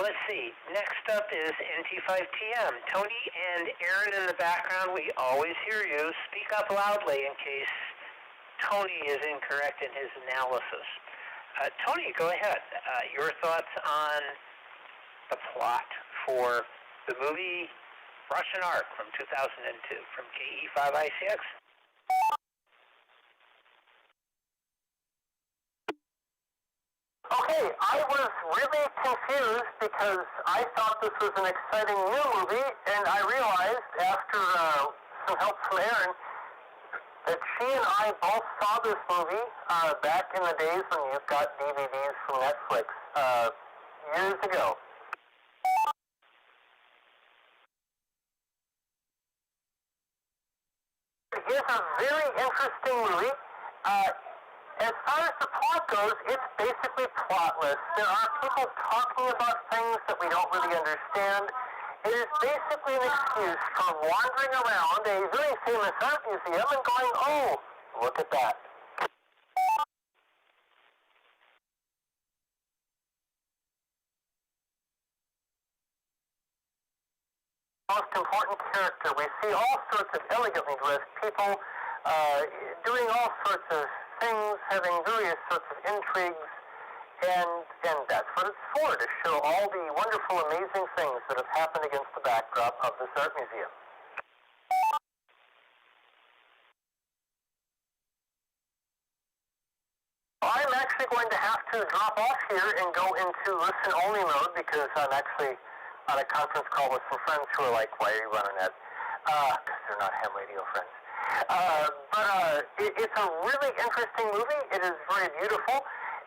Let's see. Next up is NT5TM. Tony and Aaron in the background, we always hear you. Speak up loudly in case Tony is incorrect in his analysis. Tony, go ahead. Your thoughts on the plot for the movie Russian Ark from 2002 from KE5ICX? Okay, I was really confused because I thought this was an exciting new movie, and I realized after some help from Aaron that she and I both saw this movie back in the days when you got DVDs from Netflix years ago. It is a very interesting movie. As far as the plot goes, it's basically plotless. There are people talking about things that we don't really understand. It is basically an excuse for wandering around a very famous art museum and going, oh, look at that. Most important character. We see all sorts of elegantly dressed people doing all sorts of things, having various sorts of intrigues, and that's what it's for, to show all the wonderful, amazing things that have happened against the backdrop of this art museum. I'm actually going to have to drop off here and go into listen-only mode because I'm actually on a conference call with some friends who are like, why are you running that? Because they're not ham radio friends. It's a really interesting movie. It is very beautiful.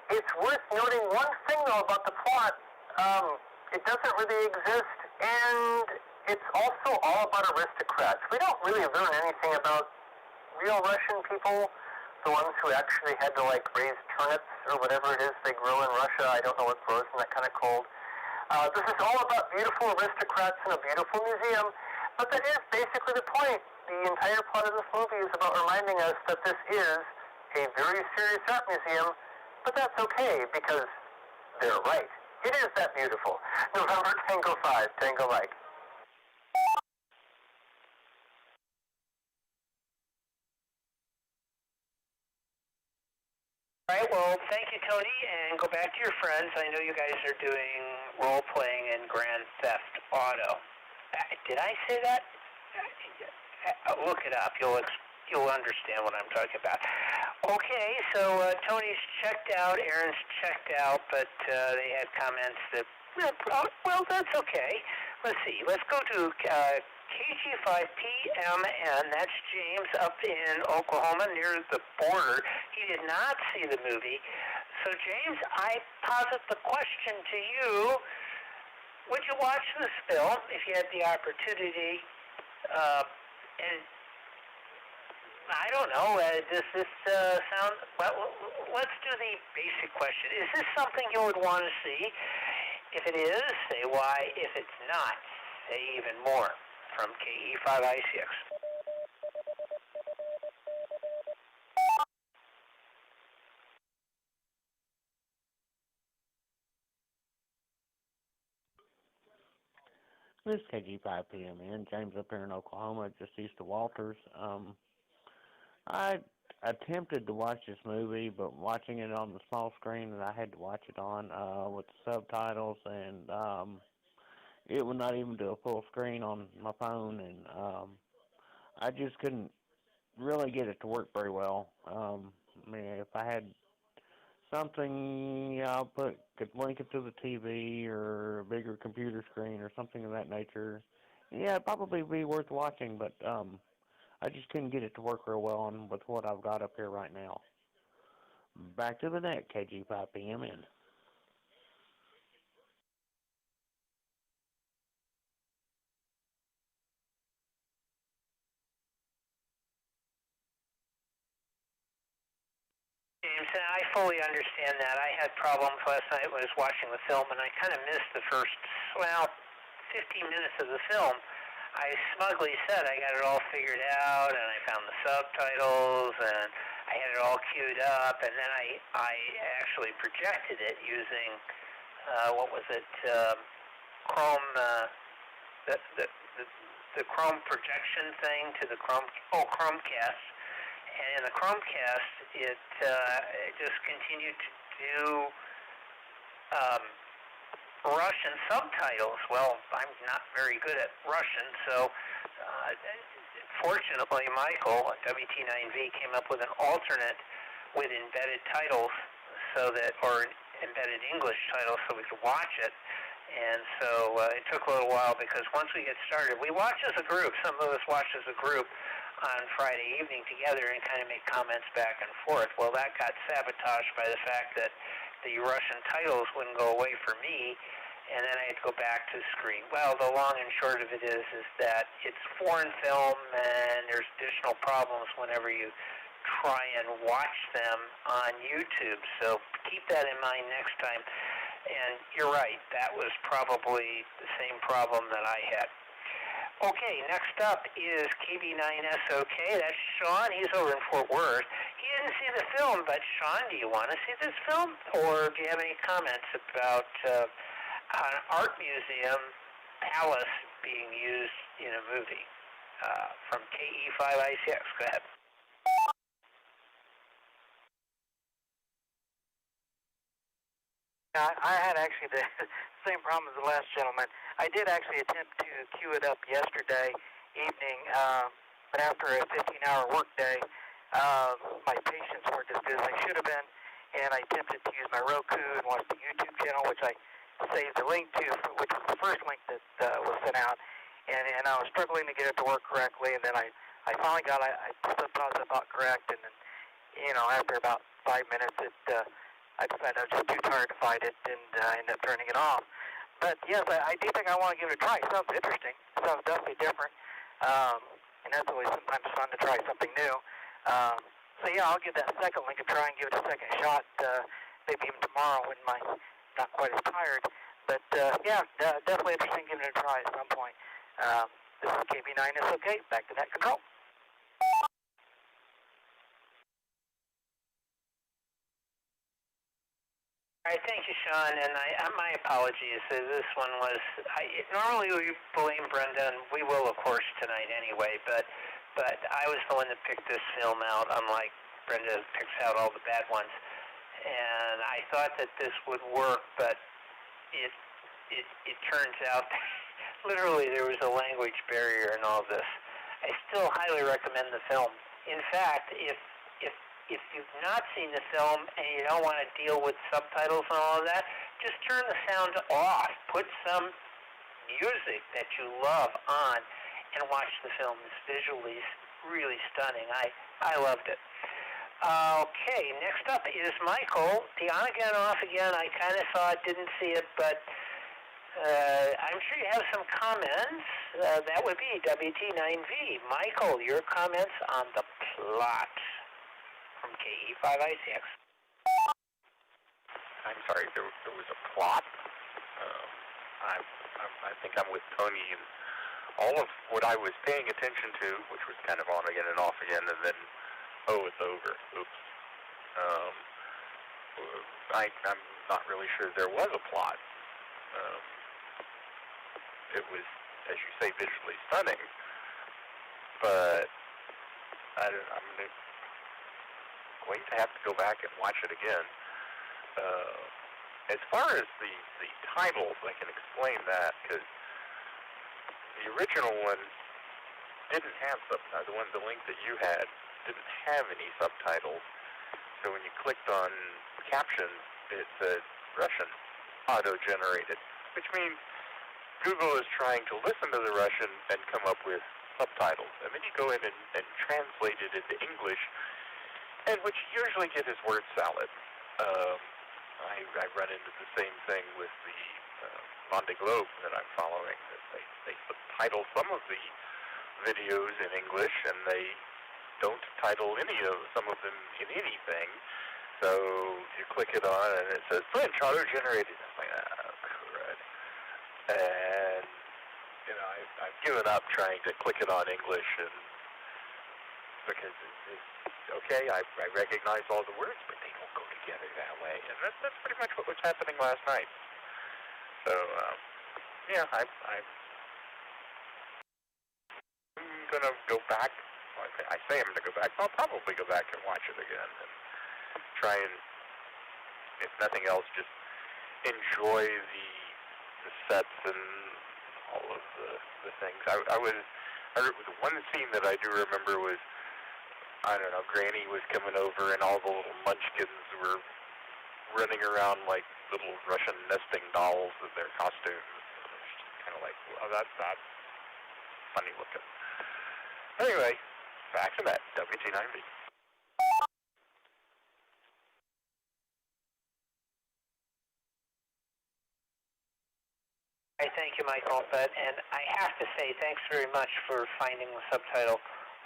It's worth noting one thing, though, about the plot. It doesn't really exist, and it's also all about aristocrats. We don't really learn anything about real Russian people, the ones who actually had to, like, raise turnips or whatever it is they grow in Russia. I don't know what grows in that kind of cold. This is all about beautiful aristocrats in a beautiful museum, but that is basically the point. The entire plot of this movie is about reminding us that this is a very serious art museum, but that's okay because they're right. It is that beautiful. November Tango 5, Tango Mike. All right, well, thank you, Tony, and go back to your friends. I know you guys are doing role-playing in Grand Theft Auto. Did I say that? Look it up. You'll understand what I'm talking about. Okay, so Tony's checked out, Aaron's checked out, but they had comments that, well, that's okay. Let's see. Let's go to KG5PMN. That's James up in Oklahoma near the border. He did not see the movie. So, James, I posit the question to you. Would you watch this film if you had the opportunity? And I don't know, does this sound... Well, let's do the basic question. Is this something you would want to see? If it is, say why. If it's not, say even more. From KE5I6. This is KG5PMN, James up here in Oklahoma, just east of Walters. I attempted to watch this movie, but watching it on the small screen that I had to watch it on with the subtitles, and it would not even do a full screen on my phone, and I just couldn't really get it to work very well. I mean, if I had something, could link it to the TV or a bigger computer screen or something of that nature, yeah, it'd probably be worth watching, but I just couldn't get it to work real well on with what I've got up here right now. Back to the net, KG5PMN. James, and I fully understand that. I had problems last night when I was watching the film, and I kind of missed the first, 15 minutes of the film. I smugly said I got it all figured out, and I found the subtitles, and I had it all queued up, and then I actually projected it using, Chrome, the Chrome projection thing to the Chromecast. And in the Chromecast, it just continued to do Russian subtitles. Well, I'm not very good at Russian, so fortunately, Michael at WT9V came up with an alternate with embedded titles, or embedded English titles, so we could watch it. And so it took a little while because once we get started, we watch as a group. Some of us watch as a group on Friday evening together and kind of make comments back and forth. Well, that got sabotaged by the fact that the Russian titles wouldn't go away for me, and then I had to go back to the screen. Well, the long and short of it is that it's foreign film, and there's additional problems whenever you try and watch them on YouTube. So keep that in mind next time. And you're right, that was probably the same problem that I had. Okay, next up is KB9SOK. That's Sean. He's over in Fort Worth. He didn't see the film, but Sean, do you want to see this film? Or do you have any comments about an art museum palace being used in a movie? From KE5I6. Go ahead. I had actually the same problem as the last gentleman. I did actually attempt to queue it up yesterday evening, but after a 15-hour workday, my patience weren't as good as they should have been, and I attempted to use my Roku and watch the YouTube channel, which I saved the link to, which was the first link that was sent out, and I was struggling to get it to work correctly, and then I I finally got I thought it was about correct, and then, you know, after about 5 minutes, I decided I was just too tired to fight it, and I ended up turning it off. But yes, I do think I want to give it a try. It sounds interesting. It sounds definitely different, and that's always sometimes fun to try something new. So yeah, I'll give that second link a try and give it a second shot, maybe even tomorrow when I'm not quite as tired. But yeah, definitely interesting giving it a try at some point. This is KB9 SOK, back to net control. All right, thank you, Sean, and my apologies. This one was, normally we blame Brenda, and we will, of course, tonight anyway, but I was the one that picked this film out, unlike Brenda picks out all the bad ones. And I thought that this would work, but it turns out literally there was a language barrier in all this. I still highly recommend the film. In fact, if you've not seen the film and you don't want to deal with subtitles and all of that, just turn the sound off. Put some music that you love on and watch the film. It's visually really stunning. I loved it. Okay, next up is Michael. The on again, off again. I kind of saw it, didn't see it, but I'm sure you have some comments. That would be WT9V. Michael, your comments on the plot from KE5ICX. I'm sorry, there was a plot. I think I'm with Tony, and all of what I was paying attention to, which was kind of on again and off again, and then, oh, it's over. Oops. I'm not really sure there was a plot. It was, as you say, visually stunning, but I'm going to have to go back and watch it again. As far as the titles, I can explain that, because the original one didn't have subtitles. The link that you had didn't have any subtitles. So when you clicked on captions, it said Russian, auto-generated, which means Google is trying to listen to the Russian and come up with subtitles. And then you go in and translate it into English, and what you usually get is word salad. I run into the same thing with the Monde Globe that I'm following. They subtitle some of the videos in English, and they don't title some of them in anything. So you click it on, and it says French auto-generated. I'm like, crud. And I've given up trying to click it on English, and because it's okay, I recognize all the words, but they don't go together that way. And that's pretty much what was happening last night. So, yeah, I'm going to go back. I say I'm going to go back. I'll probably go back and watch it again and try and, if nothing else, just enjoy the sets and all of the things. The one scene that I do remember was, I don't know, Granny was coming over and all the little munchkins were running around like little Russian nesting dolls with their costumes. It's just kind of like, well, that's funny looking. Anyway, back to that, WT9V. Thank you, Michael. And I have to say, thanks very much for finding the subtitle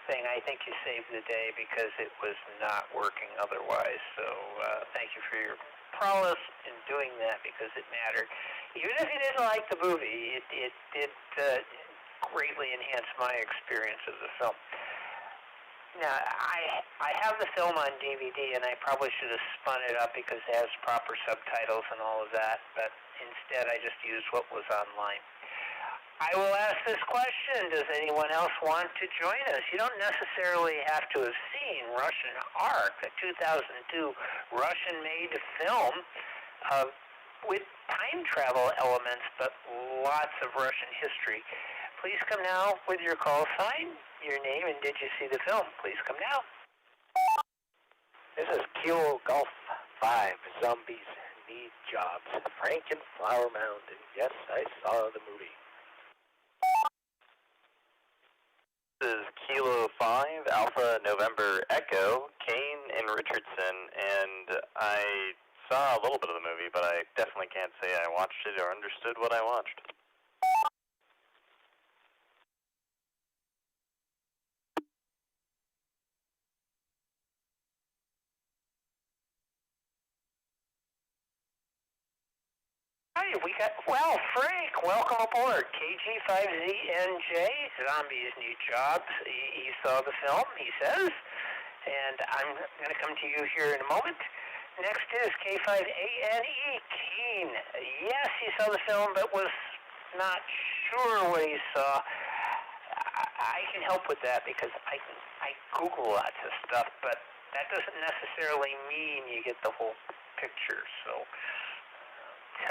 thing. I think you saved the day because it was not working otherwise. So thank you for your prowess in doing that because it mattered. Even if you didn't like the movie, it did greatly enhance my experience of the film. Now, I have the film on DVD, and I probably should have spun it up because it has proper subtitles and all of that, but instead I just used what was online. I will ask this question. Does anyone else want to join us? You don't necessarily have to have seen Russian Ark, a 2002 Russian-made film with time travel elements, but lots of Russian history. Please come now with your call sign, your name, and did you see the film? Please come now. This is Kilo Golf 5. Zombies need jobs. Frank and Flower Mound. And yes, I saw the movie. This is Kilo 5 5 Alpha November Echo, Kane and Richardson, and I saw a little bit of the movie, but I definitely can't say I watched it or understood what I watched. Hi, well, Frank, welcome aboard. KG5ZNJ, Zombies Need Jobs. He saw the film, he says, and I'm going to come to you here in a moment. Next is K5ANE, Keen. Yes, he saw the film, but was not sure what he saw. I can help with that because I Google lots of stuff, but that doesn't necessarily mean you get the whole picture, so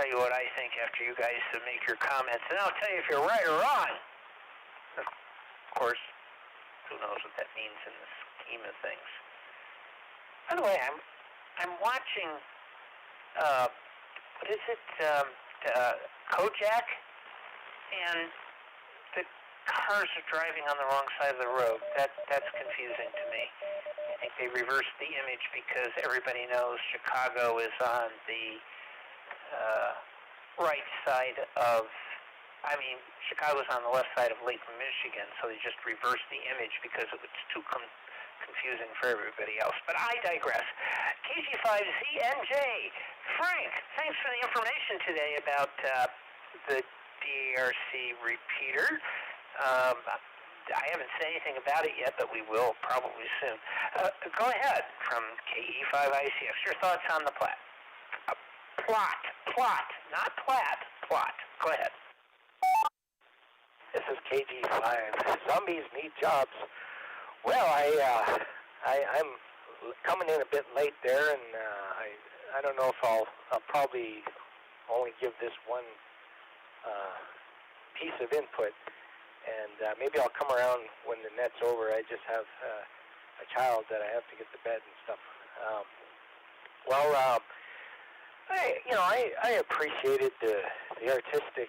tell you what I think after you guys make your comments, and I'll tell you if you're right or wrong. Of course, who knows what that means in the scheme of things. By the way, I'm watching, what is it, Kojak, and the cars are driving on the wrong side of the road. That's confusing to me. I think they reversed the image because everybody knows Chicago is on the right side of, Chicago's on the left side of Lake Michigan, so they just reversed the image because it was too confusing for everybody else. But I digress. KG5ZNJ, Frank, thanks for the information today about the DARC repeater. I haven't said anything about it yet, but we will probably soon. Go ahead, from KE5ICX, your thoughts on the plot. Plot, not plat, plot. Go ahead. This is KG5. Zombies Need Jobs. Well, I'm coming in a bit late there, and I don't know if I'll probably only give this one piece of input, and maybe I'll come around when the net's over. I just have a child that I have to get to bed and stuff. I appreciated the artistic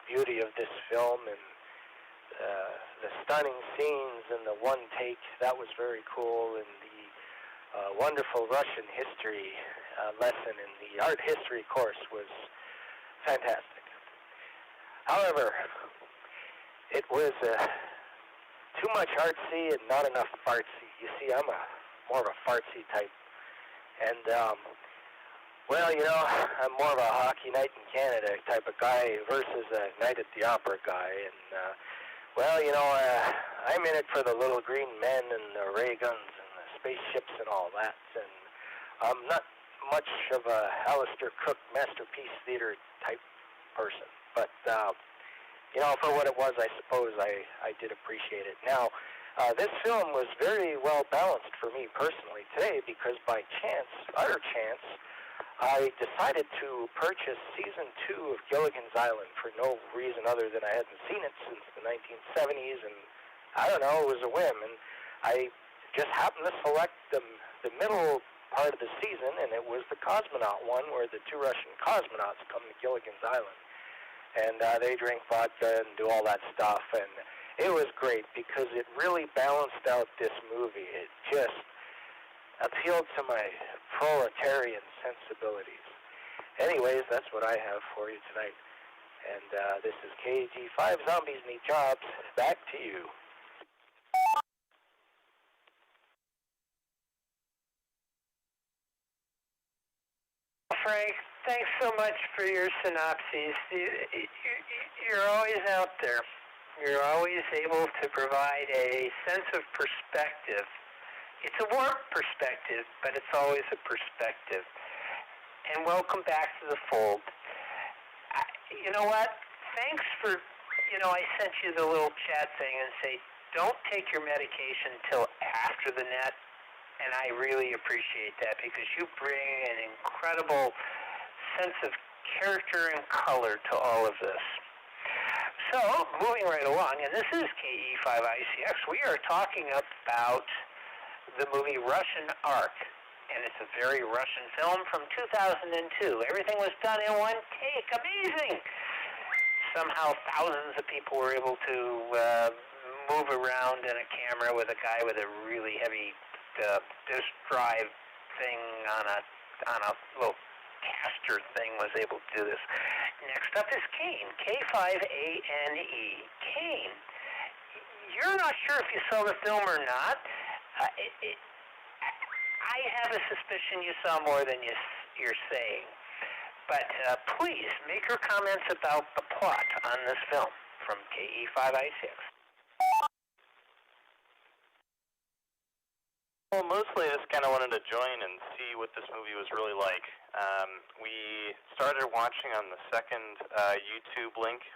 beauty of this film and the stunning scenes and the one take. That was very cool, and the wonderful Russian history lesson in the art history course was fantastic. However, it was too much artsy and not enough fartsy. You see, I'm more of a fartsy type, and I'm more of a hockey night in Canada type of guy versus a night at the opera guy. And, I'm in it for the little green men and the ray guns and the spaceships and all that. And I'm not much of a Alistair Cook masterpiece theater type person. But, for what it was, I suppose I did appreciate it. Now, this film was very well balanced for me personally today because by utter chance, I decided to purchase Season 2 of Gilligan's Island for no reason other than I hadn't seen it since the 1970s, and I don't know, it was a whim, and I just happened to select the middle part of the season, and it was the cosmonaut one where the two Russian cosmonauts come to Gilligan's Island, and they drink vodka and do all that stuff, and it was great because it really balanced out this movie. It just appealed to my proletarian sensibilities. Anyways, that's what I have for you tonight. And this is KG5 Zombies Need Jobs. Back to you. Frank, thanks so much for your synopses. You're always out there. You're always able to provide a sense of perspective. It's a warped perspective, but it's always a perspective. And welcome back to the fold. You know what? Thanks for, I sent you the little chat thing and say, don't take your medication until after the net. And I really appreciate that because you bring an incredible sense of character and color to all of this. So, moving right along, and this is KE5ICX, we are talking about the movie Russian Ark, and it's a very Russian film from 2002. Everything was done in one take. Amazing! Somehow thousands of people were able to move around in a camera with a guy with a really heavy disk drive thing on a little caster thing was able to do this. Next up is Kane, K5ANE. Kane, you're not sure if you saw the film or not. I have a suspicion you saw more than you're saying. But please make your comments about the plot on this film from KE5I6. Well, mostly I just kind of wanted to join and see what this movie was really like. We started watching on the second YouTube link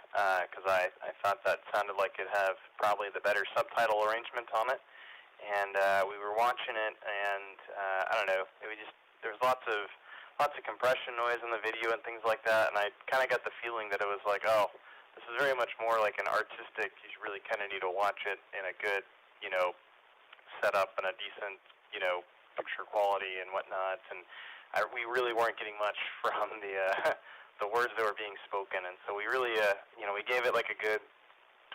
because I thought that sounded like it had probably the better subtitle arrangement on it. And we were watching it, and I don't know, there was lots of compression noise in the video and things like that, and I kind of got the feeling that it was like, oh, this is very much more like an artistic, you really kind of need to watch it in a good, setup and a decent, picture quality and whatnot, and we really weren't getting much from the words that were being spoken, and so we really, we gave it like a good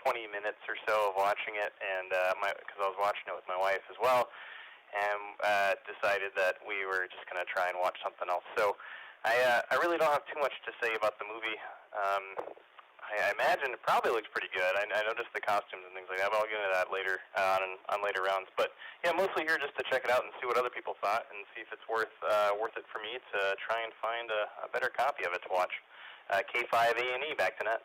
20 minutes or so of watching it, and because I was watching it with my wife as well, and decided that we were just going to try and watch something else. So I really don't have too much to say about the movie. I imagine it probably looks pretty good. I noticed the costumes and things like that, but I'll get into that later on later rounds. But yeah, mostly here just to check it out and see what other people thought and see if it's worth it for me to try and find a better copy of it to watch. K5ANE, back to net.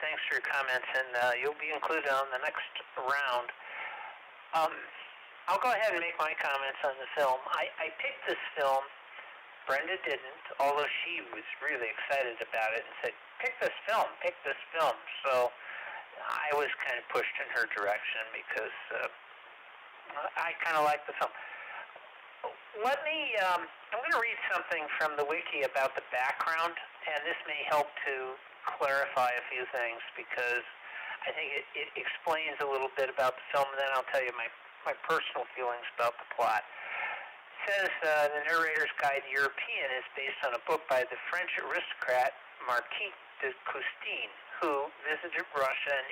Thanks for your comments, and you'll be included on the next round. I'll go ahead and make my comments on the film. I picked this film. Brenda didn't, although she was really excited about it and said, pick this film. So I was kind of pushed in her direction because I kind of like the film. I'm going to read something from the wiki about the background, and this may help to clarify a few things because I think it explains a little bit about the film, and then I'll tell you my personal feelings about the plot. It says the narrator's guide to European is based on a book by the French aristocrat Marquis de Custine, who visited Russia in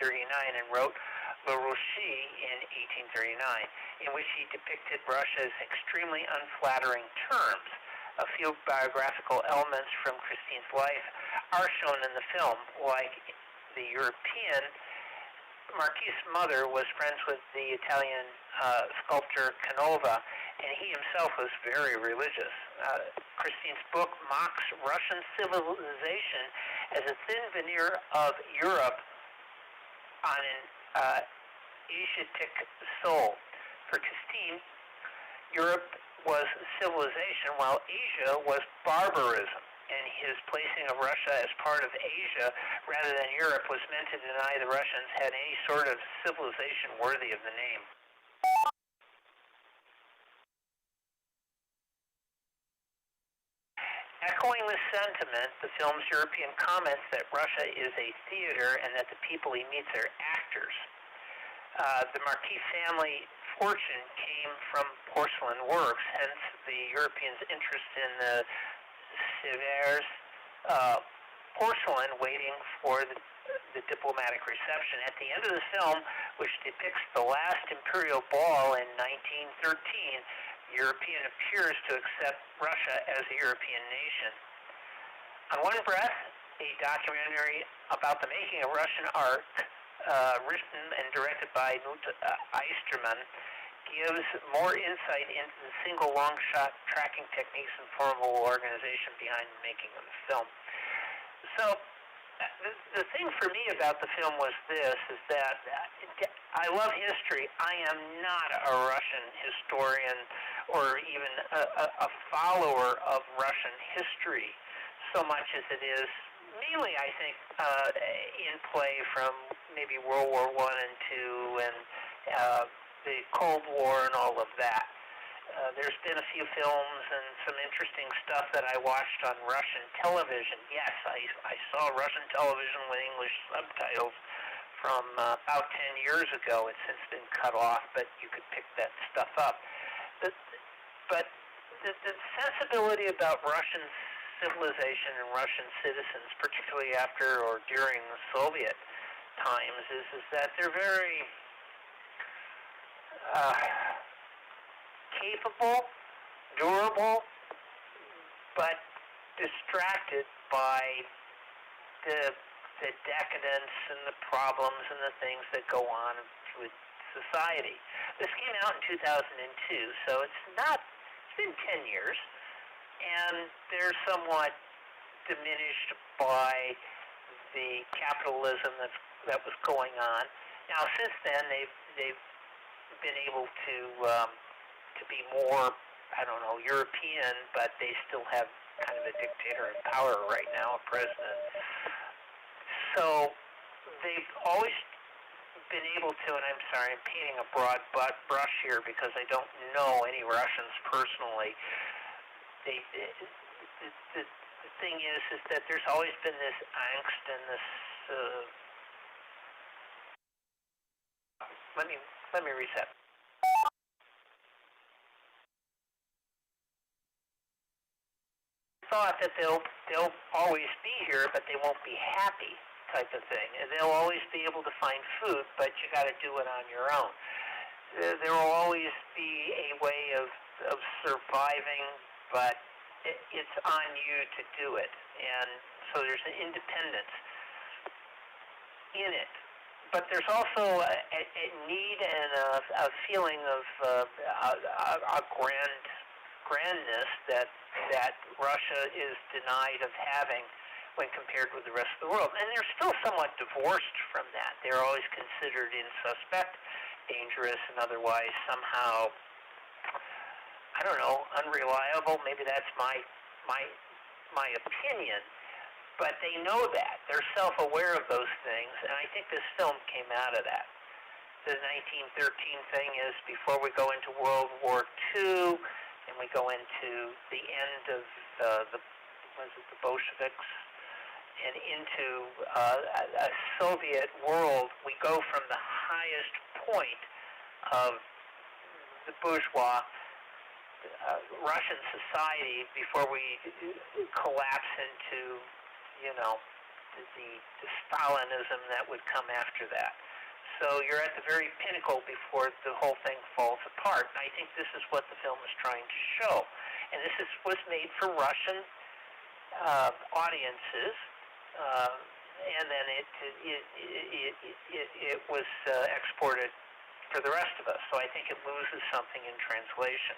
1839 and wrote Le Rocher in 1839, in which he depicted Russia as extremely unflattering terms. A few biographical elements from Christine's life are shown in the film, like the European. Marquis' mother was friends with the Italian sculptor Canova, and he himself was very religious. Christine's book mocks Russian civilization as a thin veneer of Europe on an Asiatic soul. For Christine, Europe was civilization, while Asia was barbarism. And his placing of Russia as part of Asia rather than Europe was meant to deny the Russians had any sort of civilization worthy of the name. Echoing this sentiment, the film's European comments that Russia is a theater and that the people he meets are actors. The Marquis family fortune came from porcelain works, hence the Europeans' interest in the Sèvres porcelain waiting for the diplomatic reception. At the end of the film, which depicts the last imperial ball in 1913, European appears to accept Russia as a European nation. On One Breath, a documentary about the making of Russian art, written and directed by Knut Eisterman, gives more insight into the single long-shot tracking techniques and formal organization behind the making of the film. So the thing for me about the film was this, is that I love history. I am not a Russian historian or even a follower of Russian history so much as it is mainly, I think, in play from maybe World War I and II and the Cold War and all of that. There's been a few films and some interesting stuff that I watched on Russian television. Yes, I saw Russian television with English subtitles from about 10 years ago. It's since been cut off, but you could pick that stuff up. But the sensibility about Russian civilization and Russian citizens, particularly after or during the Soviet times, is that they're very capable, durable, but distracted by the decadence and the problems and the things that go on with society. This came out in 2002, so it's been 10 years, and they're somewhat diminished by the capitalism that was going on. Now, since then, they've been able to be more, I don't know, European, but they still have kind of a dictator in power right now, a president. So they've always been able to, and I'm sorry, I'm painting a broad brush here because I don't know any Russians personally. The thing is that there's always been this angst and this. Let me reset. Thought that they'll always be here, but they won't be happy, type of thing. And they'll always be able to find food, but you got to do it on your own. There will always be a way of surviving, but it's on you to do it. And so there's an independence in it. But there's also a need and a feeling of a grandness that Russia is denied of having when compared with the rest of the world. And they're still somewhat divorced from that. They're always considered insuspect, dangerous, and otherwise somehow, I don't know, unreliable. Maybe that's my opinion. But they know that. They're self-aware of those things, and I think this film came out of that. The 1913 thing is before we go into World War II, and we go into the end of the Bolsheviks, and into a Soviet world, we go from the highest point of the bourgeois Russian society before we collapse into, the Stalinism that would come after that. So you're at the very pinnacle before the whole thing falls apart. And I think this is what the film is trying to show. And this was made for Russian audiences, and then it was exported for the rest of us. So I think it loses something in translation.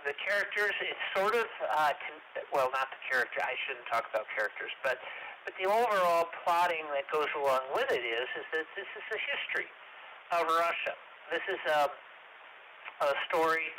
The characters, it's sort of, well, not the character, I shouldn't talk about characters, but the overall plotting that goes along with it is that this is a history of Russia. This is a story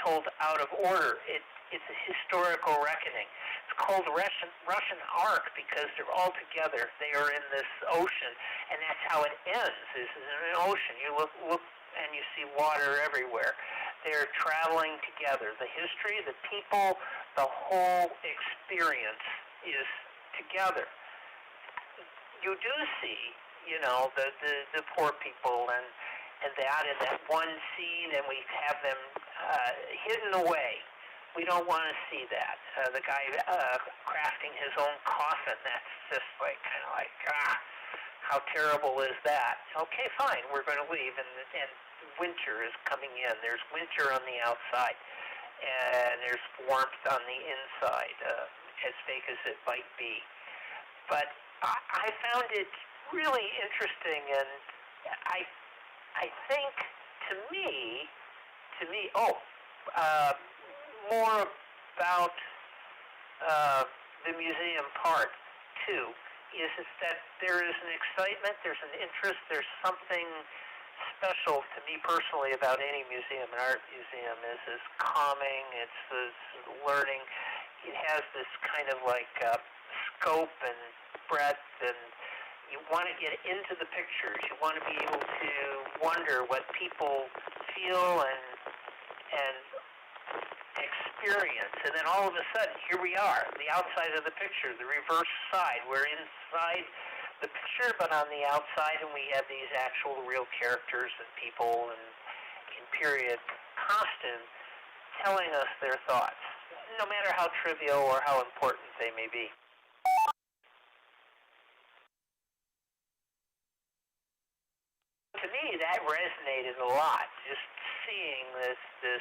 told out of order. It's a historical reckoning. It's called Russian Ark because they're all together. They are in this ocean, and that's how it ends, is in an ocean. You look and you see water everywhere. They're traveling together. The history, the people, the whole experience is together. You do see, the poor people and that in that one scene, and we have them hidden away. We don't want to see that. The guy crafting his own coffin, that's just kind of like, how terrible is that? Okay, fine, we're going to leave, and winter is coming in. There's winter on the outside, and there's warmth on the inside, as fake as it might be. But I found it really interesting, and I think, to me, more about the museum part, too, is that there is an excitement, there's an interest, there's something special to me personally about any museum. An art museum is calming, it's this learning. It has this kind of scope and breadth, and you want to get into the pictures. You want to be able to wonder what people feel and experience. And then all of a sudden, here we are, the outside of the picture, the reverse side. We're inside the picture, but on the outside, and we have these actual real characters and people and in period costume telling us their thoughts, no matter how trivial or how important they may be. To me, that resonated a lot. Just seeing the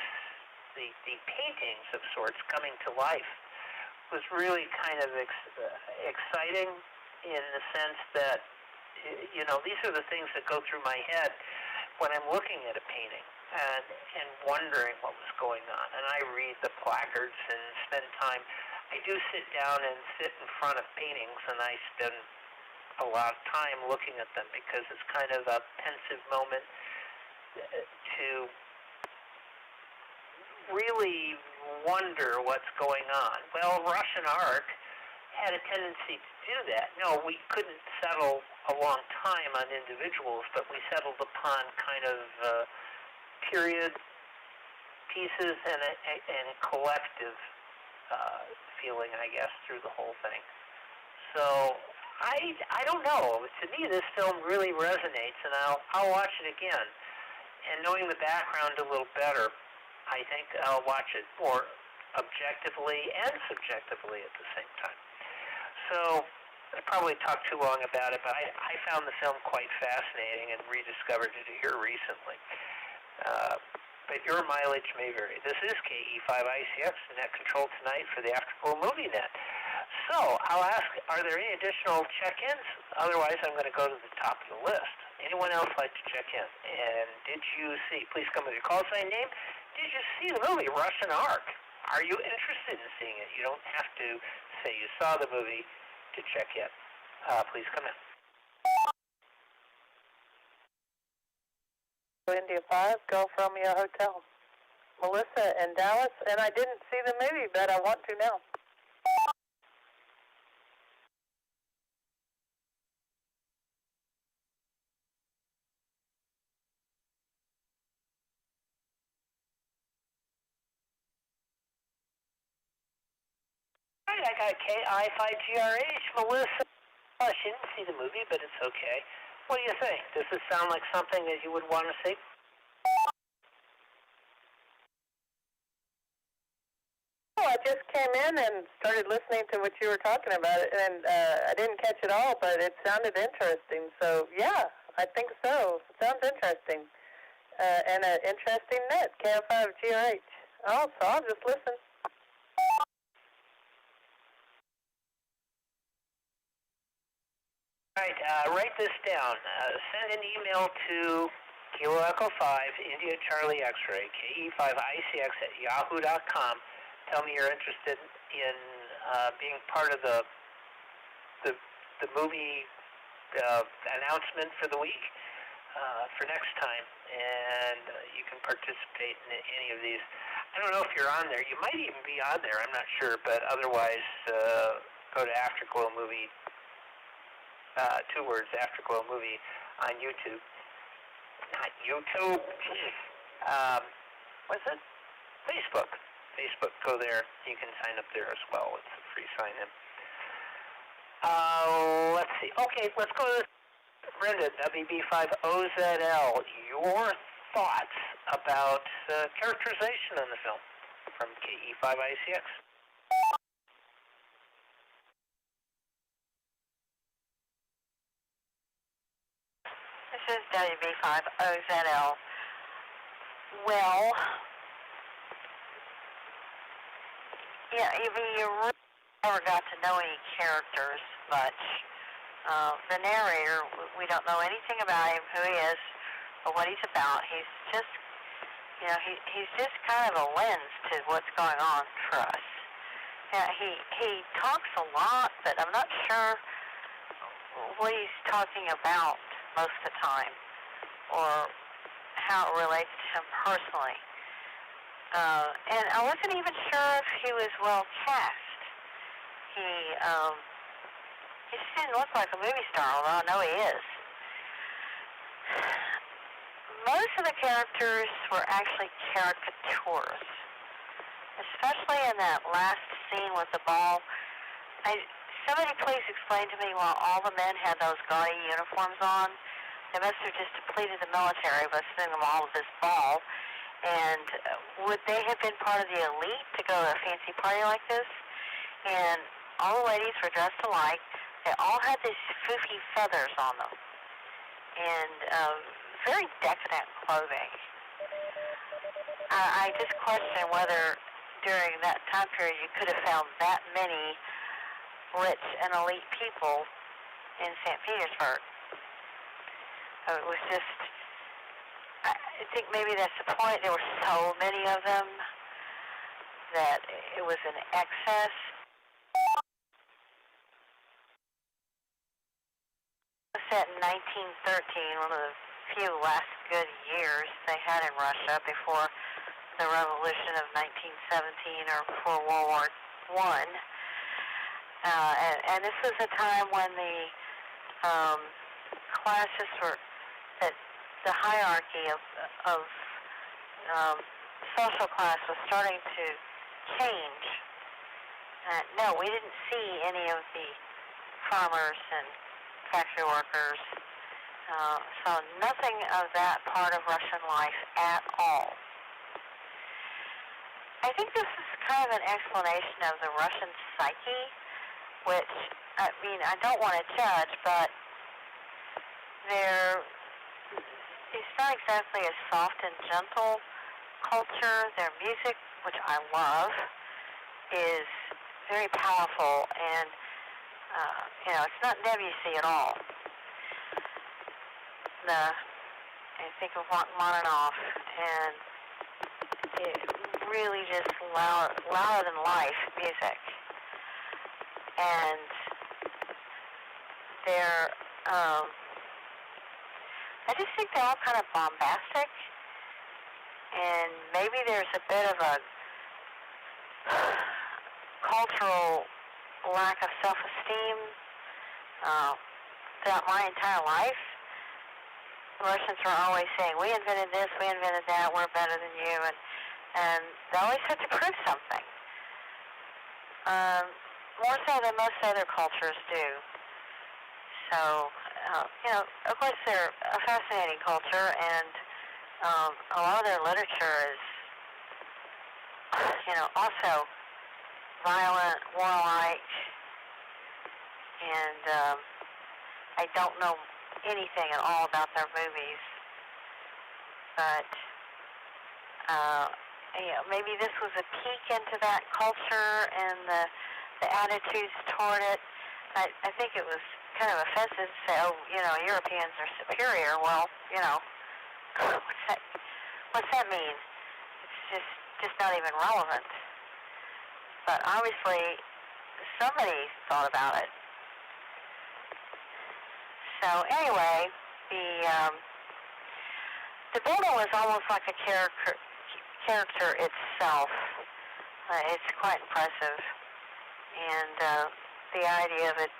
paintings of sorts coming to life was really kind of exciting in the sense that, you know, these are the things that go through my head when I'm looking at a painting and wondering what was going on. And I read the placards and spend time. I do sit down and sit in front of paintings, and I spend a lot of time looking at them because it's kind of a pensive moment to really wonder what's going on. Well, Russian art had a tendency to do that. No, we couldn't settle a long time on individuals, but we settled upon kind of period pieces and a collective feeling, I guess, through the whole thing. So I don't know. To me, this film really resonates, and I'll watch it again. And knowing the background a little better, I think I'll watch it more objectively and subjectively at the same time. So I probably talked too long about it, but I found the film quite fascinating and rediscovered it here recently. But your mileage may vary. This is KE5ICX, net control tonight for the Afterglow Movie Net. So I'll ask, are there any additional check-ins? Otherwise, I'm going to go to the top of the list. Anyone else like to check in? And did you see, please come with your call sign name, did you see the movie Russian Ark? Are you interested in seeing it? You don't have to say you saw the movie to check in. Please come in. India 5, Gulf Romeo Hotel. Melissa in Dallas, and I didn't see the movie, but I want to now. All right, I got KI5GRH, Melissa. She didn't see the movie, but it's okay. What do you think? Does this sound like something that you would want to see? Oh, I just came in and started listening to what you were talking about, and I didn't catch it all, but it sounded interesting. So, yeah, I think so. It sounds interesting. And an interesting net, KF5GRH. Oh, so I'll just listen. All right, write this down. Send an email to Kilo Echo 5, India Charlie X-Ray, KE5ICX at yahoo.com. Tell me you're interested in being part of the movie announcement for the week for next time, and you can participate in any of these. I don't know if you're on there. You might even be on there. I'm not sure, but otherwise, go to Afterglow Movie. 2 words, Afterglow Movie on YouTube. Not YouTube. What's it? Facebook. Facebook. Go there. You can sign up there as well. It's a free sign-in. Let's see. Okay, let's go to Brenda, WB5OZL. Your thoughts about characterization in the film from KE5ICX. This is WB5OZL. Well, yeah, you really never got to know any characters much. The narrator, we don't know anything about him, who he is, or what he's about. He's just, you know, he's just kind of a lens to what's going on for us. Yeah, he talks a lot, but I'm not sure what he's talking about most of the time, or how it relates to him personally. And I wasn't even sure if he was well cast. He just didn't look like a movie star, although I know he is. Most of the characters were actually caricatures, especially in that last scene with the ball. I somebody please explain to me why all the men had those gaudy uniforms on? They must have just depleted the military by sending them all to this ball. And would they have been part of the elite to go to a fancy party like this? And all the ladies were dressed alike. They all had these foofy feathers on them. And very decadent clothing. I just question whether during that time period you could have found that many rich and elite people in St. Petersburg. It was just, I think maybe that's the point. There were so many of them that it was an excess. It was set in 1913, one of the few last good years they had in Russia before the revolution of 1917 or before World War I. And this was a time when the classes were, that the hierarchy of social class was starting to change. No, we didn't see any of the farmers and factory workers. So nothing of that part of Russian life at all. I think this is kind of an explanation of the Russian psyche, which, I mean, I don't want to judge, but it's not exactly a soft and gentle culture. Their music, which I love, is very powerful, and, it's not Debussy at all. I think of Rachmaninoff, and it really just louder than life music. And they're, I just think they're all kind of bombastic, and maybe there's a bit of a cultural lack of self-esteem throughout my entire life. Russians were always saying, we invented this, we invented that, we're better than you, and they always had to prove something. More so than most other cultures do. So, of course they're a fascinating culture, and a lot of their literature is, also violent, warlike, and I don't know anything at all about their movies, but maybe this was a peek into that culture and the attitudes toward it. I think it was kind of offensive to say, Europeans are superior. Well, what's that mean? It's just not even relevant. But obviously, somebody thought about it. So anyway, the building was almost like a character itself. It's quite impressive, and the idea of it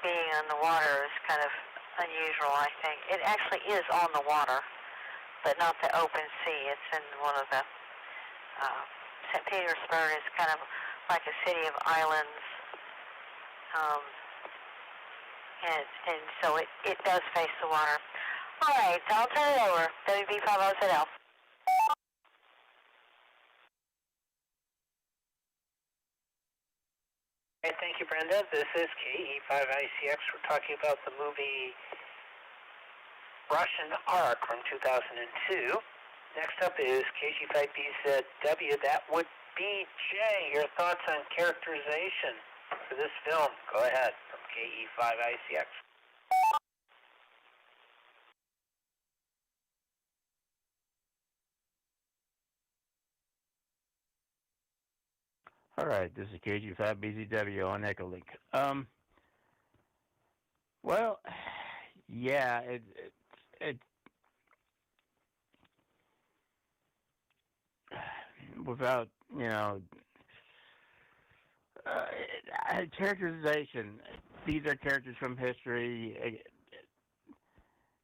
being on the water is kind of unusual, I think. It actually is on the water, but not the open sea. It's in one of the St. Petersburg is kind of like a city of islands. And so it does face the water. All right, I'll turn it over. WB50ZL. Hey, thank you, Brenda. This is KE5ICX. We're talking about the movie Russian Ark from 2002. Next up is KG5BZW. That would be Jay. Your thoughts on characterization for this film? Go ahead, from KE5ICX. All right, this is KG5BZW on Echolink. Well, yeah, it without, characterization. These are characters from history,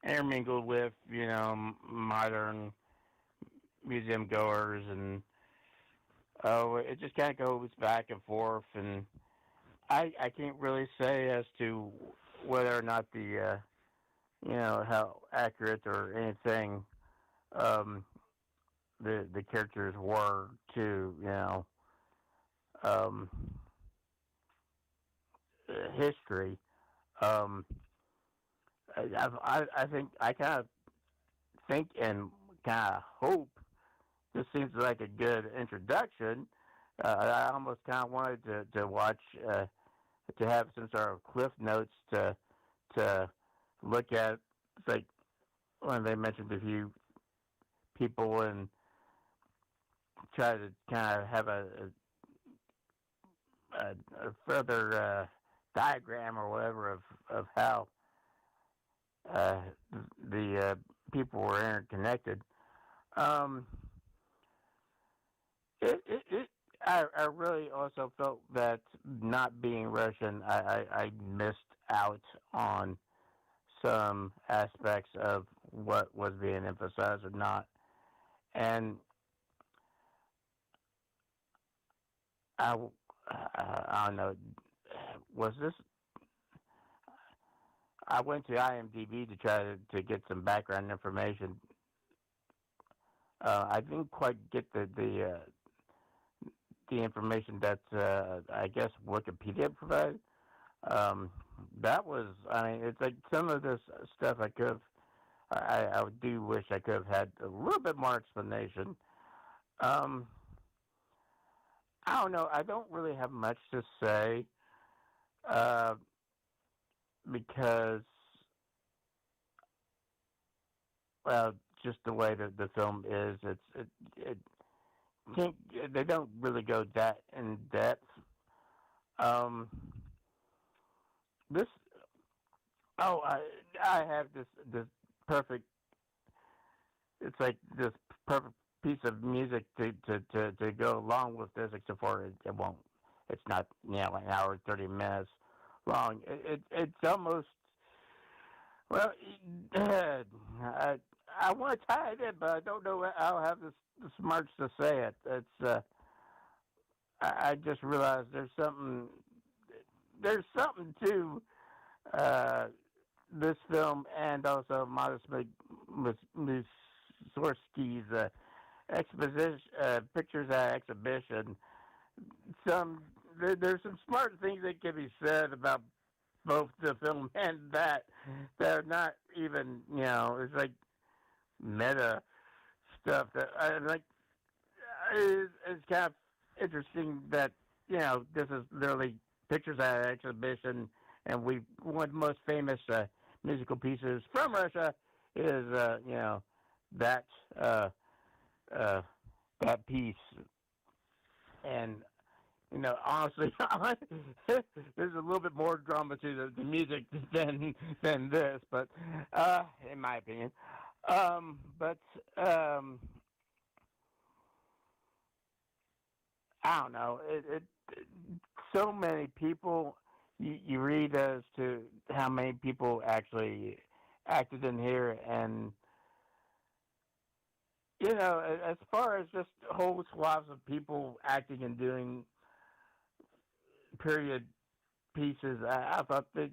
intermingled with, modern museum goers, and it just kind of goes back and forth, and I can't really say as to whether or not the how accurate or anything the characters were to um, history. Um, I think I kind of think and kind of hope this seems like a good introduction. I almost kind of wanted to watch to have some sort of cliff notes to look at. It's like when they mentioned a few people and try to kind of have a further diagram or whatever of how the people were interconnected. Um, I really also felt that not being Russian, I missed out on some aspects of what was being emphasized or not. And I, I don't know, was this, I went to IMDb to try to get some background information. I didn't quite get the information that I guess Wikipedia provided. That was, I mean, it's like some of this stuff I could have, I do wish I could have had a little bit more explanation. I don't know. I don't really have much to say because, well, just the way that the film is, it can't, they don't really go that in depth. This, oh, I have this perfect. It's like this perfect piece of music to go along with this, except for it won't. It's not an hour and 30 minutes long. It's almost well. I want to tie it in, but I don't know how I have the smarts to say it. It's I just realized there's something to this film and also Modest Mussorgsky's exposition, pictures at exhibition. There's some smart things that can be said about both the film and that are not even it's like meta stuff that I like. It's kind of interesting that this is literally pictures at an exhibition, and one of the most famous musical pieces from Russia is that that piece, and honestly, there's a little bit more drama to the music than this, but in my opinion, but I don't know. So many people. You read as to how many people actually acted in here, and as far as just whole swaths of people acting and doing period pieces, I thought they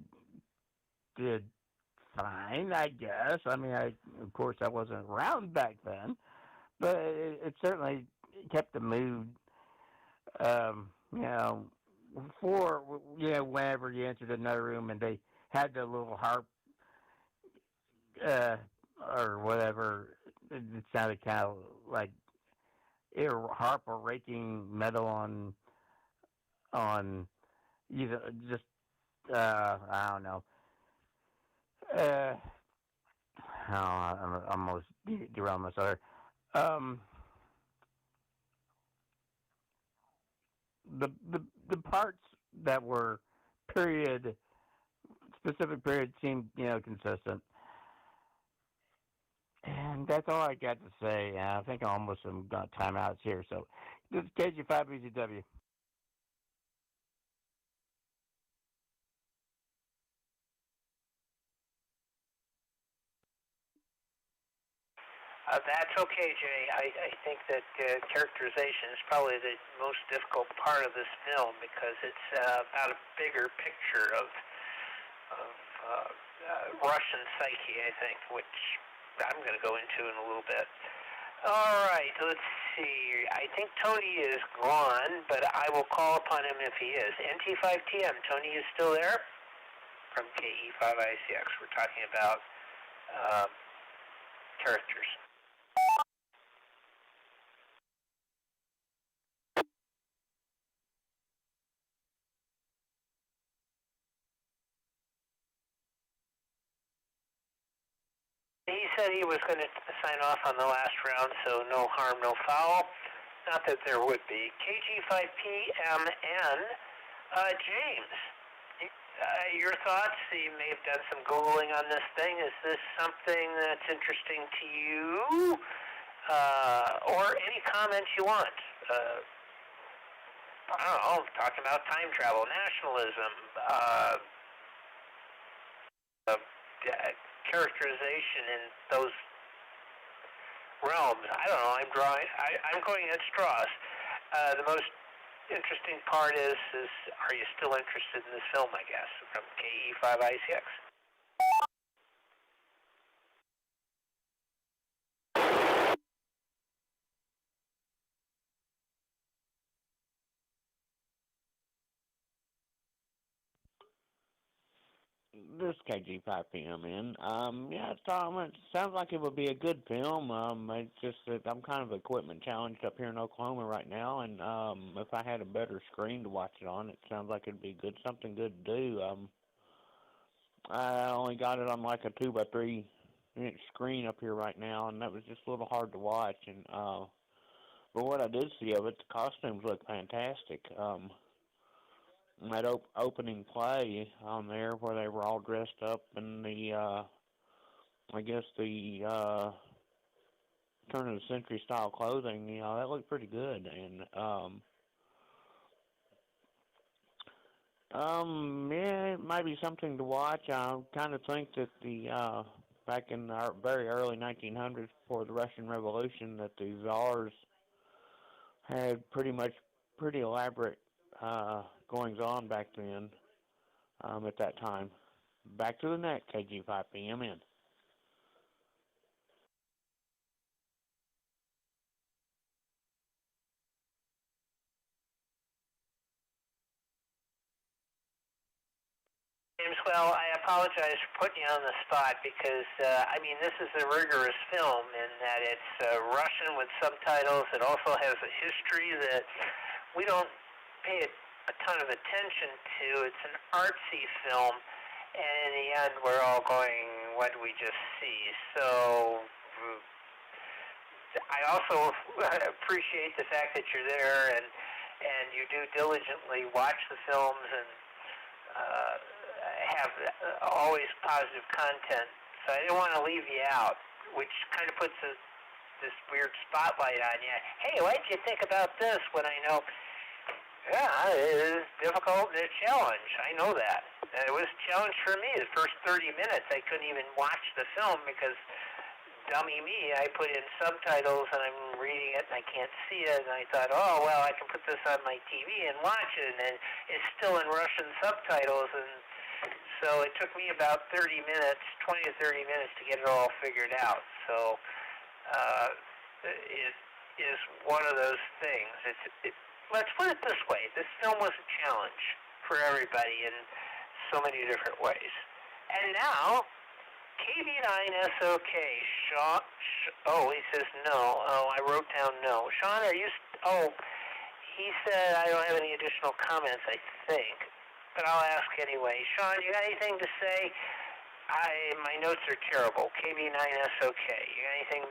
did fine. I guess. I mean, of course I wasn't around back then, but it certainly kept the mood. For whenever you entered another room and they had the little harp or whatever, it sounded kind of like either harp or raking metal on just I don't know. I'm almost derailed myself. The parts that were specific period seemed consistent, and that's all I got to say. I think I almost am got timeouts here. So this is KG5BZW. That's okay, Jay. I think that characterization is probably the most difficult part of this film because it's about a bigger picture of Russian psyche, I think, which I'm going to go into in a little bit. All right, let's see. I think Tony is gone, but I will call upon him if he is. NT5TM, Tony is still there? From KE5ICX. We're talking about characters. He said he was going to sign off on the last round, so no harm, no foul. Not that there would be. KG5PMN, James, your thoughts? You may have done some Googling on this thing. Is this something that's interesting to you? Or any comments you want? I don't know, talking about time travel, nationalism, characterization in those realms. I don't know. I'm going at straws. The most interesting part is are you still interested in this film? I guess from KE5ICX. This KG5PMN. Yeah, it sounds like it would be a good film. It's just that I'm kind of equipment challenged up here in Oklahoma right now, and if I had a better screen to watch it on, it sounds like it'd be something good to do. I only got it on like a 2x3 inch screen up here right now, and that was just a little hard to watch. And but what I did see of it, the costumes look fantastic. That opening play on there where they were all dressed up in the, I guess the turn of the century style clothing, that looked pretty good. And yeah, it might be something to watch. I kind of think that the back in the very early 1900s, before the Russian Revolution, that the czars had pretty elaborate goings on back then, at that time. Back to the net, KG5PMN. James, well, I apologize for putting you on the spot because, this is a rigorous film in that it's Russian with subtitles. It also has a history that we don't pay a ton of attention to. It's an artsy film, and in the end, we're all going, what do we just see? So I also appreciate the fact that you're there and you do diligently watch the films and have always positive content. So I didn't want to leave you out, which kind of puts this weird spotlight on you. Hey, what did you think about this? When I know, yeah, it is difficult and a challenge. I know that. It was a challenge for me. The first 30 minutes, I couldn't even watch the film because, dummy me, I put in subtitles and I'm reading it and I can't see it. And I thought, oh, well, I can put this on my TV and watch it. And it's still in Russian subtitles. And so it took me about 30 minutes, 20 to 30 minutes to get it all figured out. So it is one of those things. Let's put it this way. This film was a challenge for everybody in so many different ways. And now, KB9SOK, Sean, he says no. Oh, I wrote down no. Sean, are you, he said I don't have any additional comments, I think. But I'll ask anyway. Sean, you got anything to say? My notes are terrible. KB9SOK, you got anything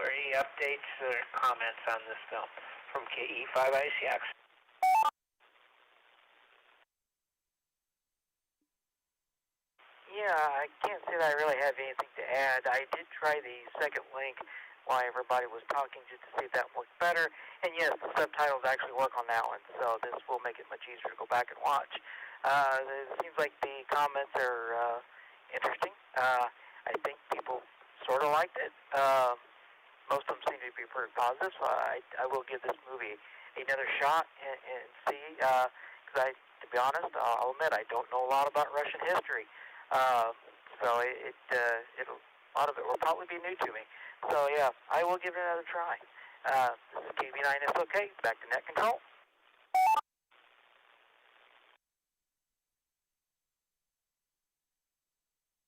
or any updates or comments on this film from KE5ICX? Yeah, I can't say that I really have anything to add. I did try the second link while everybody was talking just to see if that worked better. And yes, the subtitles actually work on that one, so this will make it much easier to go back and watch. It seems like the comments are interesting. I think people sort of liked it. most of them seem to be pretty positive, so I will give this movie another shot and see, because to be honest, I'll admit I don't know a lot about Russian history, so a lot of it will probably be new to me. So yeah, I will give it another try. This is KB9SOK, back to net control.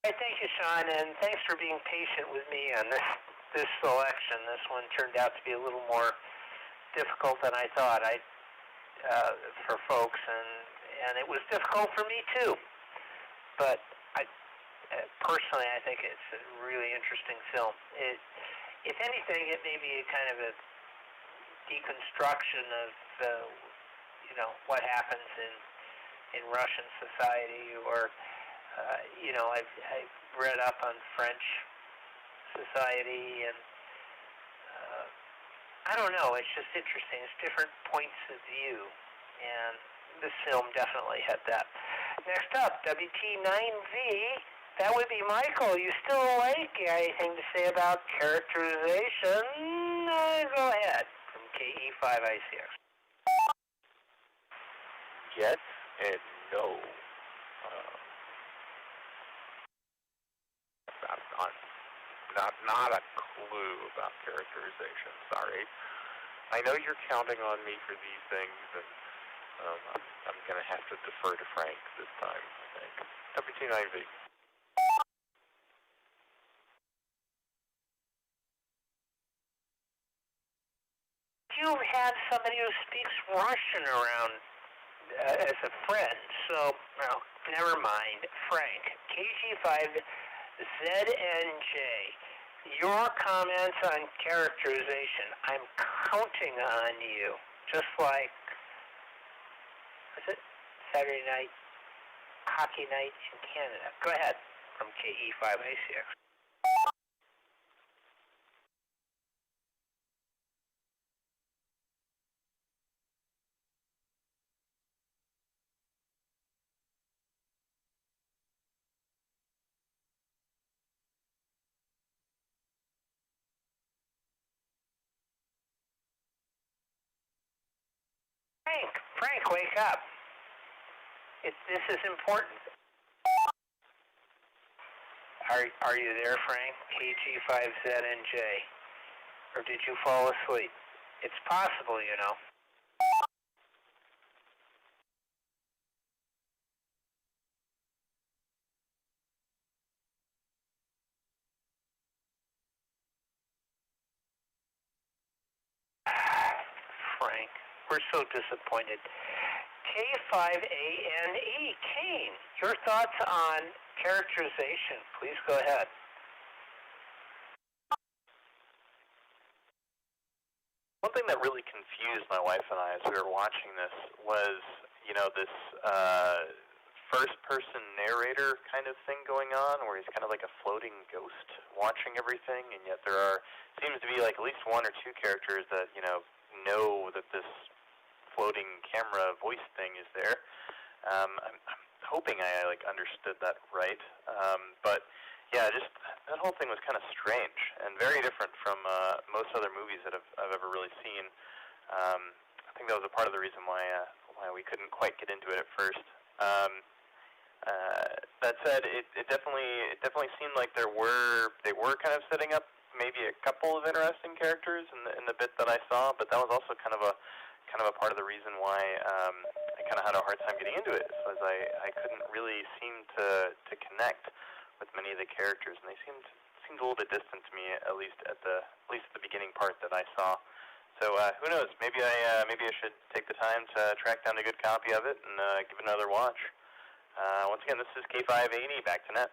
Hey, thank you, Sean, and thanks for being patient with me on this selection. This one turned out to be a little more difficult than I thought for folks, and it was difficult for me too. But personally, I think it's a really interesting film. If anything, it may be a kind of a deconstruction of what happens in Russian society, or I've read up on French society, and I don't know, it's just interesting. It's different points of view, and this film definitely had that. Next up, WT9V, that would be Michael. You still awake? You got anything to say about characterization? Go ahead, from KE5ICX. Yes and no. Not a clue about characterization, sorry. I know you're counting on me for these things, and I'm going to have to defer to Frank this time, I think. WT9V. You have somebody who speaks Russian around as a friend, so, well, never mind. Frank, KG5ZNJ, your comments on characterization. I'm counting on you, just like, was it Saturday night, hockey night in Canada? Go ahead, from KE5ACX. Frank, wake up. This is important. Are you there, Frank? KG5ZNJ. Or did you fall asleep? It's possible, you know. Frank, we're so disappointed. K5ANE, Kane, your thoughts on characterization. Please go ahead. One thing that really confused my wife and I as we were watching this was, this first-person narrator kind of thing going on, where he's kind of like a floating ghost watching everything, and yet seems to be like at least one or two characters that, know that this floating camera voice thing is there. I'm hoping I understood that right, but yeah, just that whole thing was kind of strange and very different from most other movies that I've ever really seen. I think that was a part of the reason why we couldn't quite get into it at first. That said, it definitely seemed like they were kind of setting up maybe a couple of interesting characters in the bit that I saw, but that was also kind of a part of the reason why I kind of had a hard time getting into it, was I couldn't really seem to connect with many of the characters, and they seemed a little bit distant to me, at least at the beginning part that I saw. So who knows? Maybe I should take the time to track down a good copy of it and give it another watch. Once again, this is K580, back to net.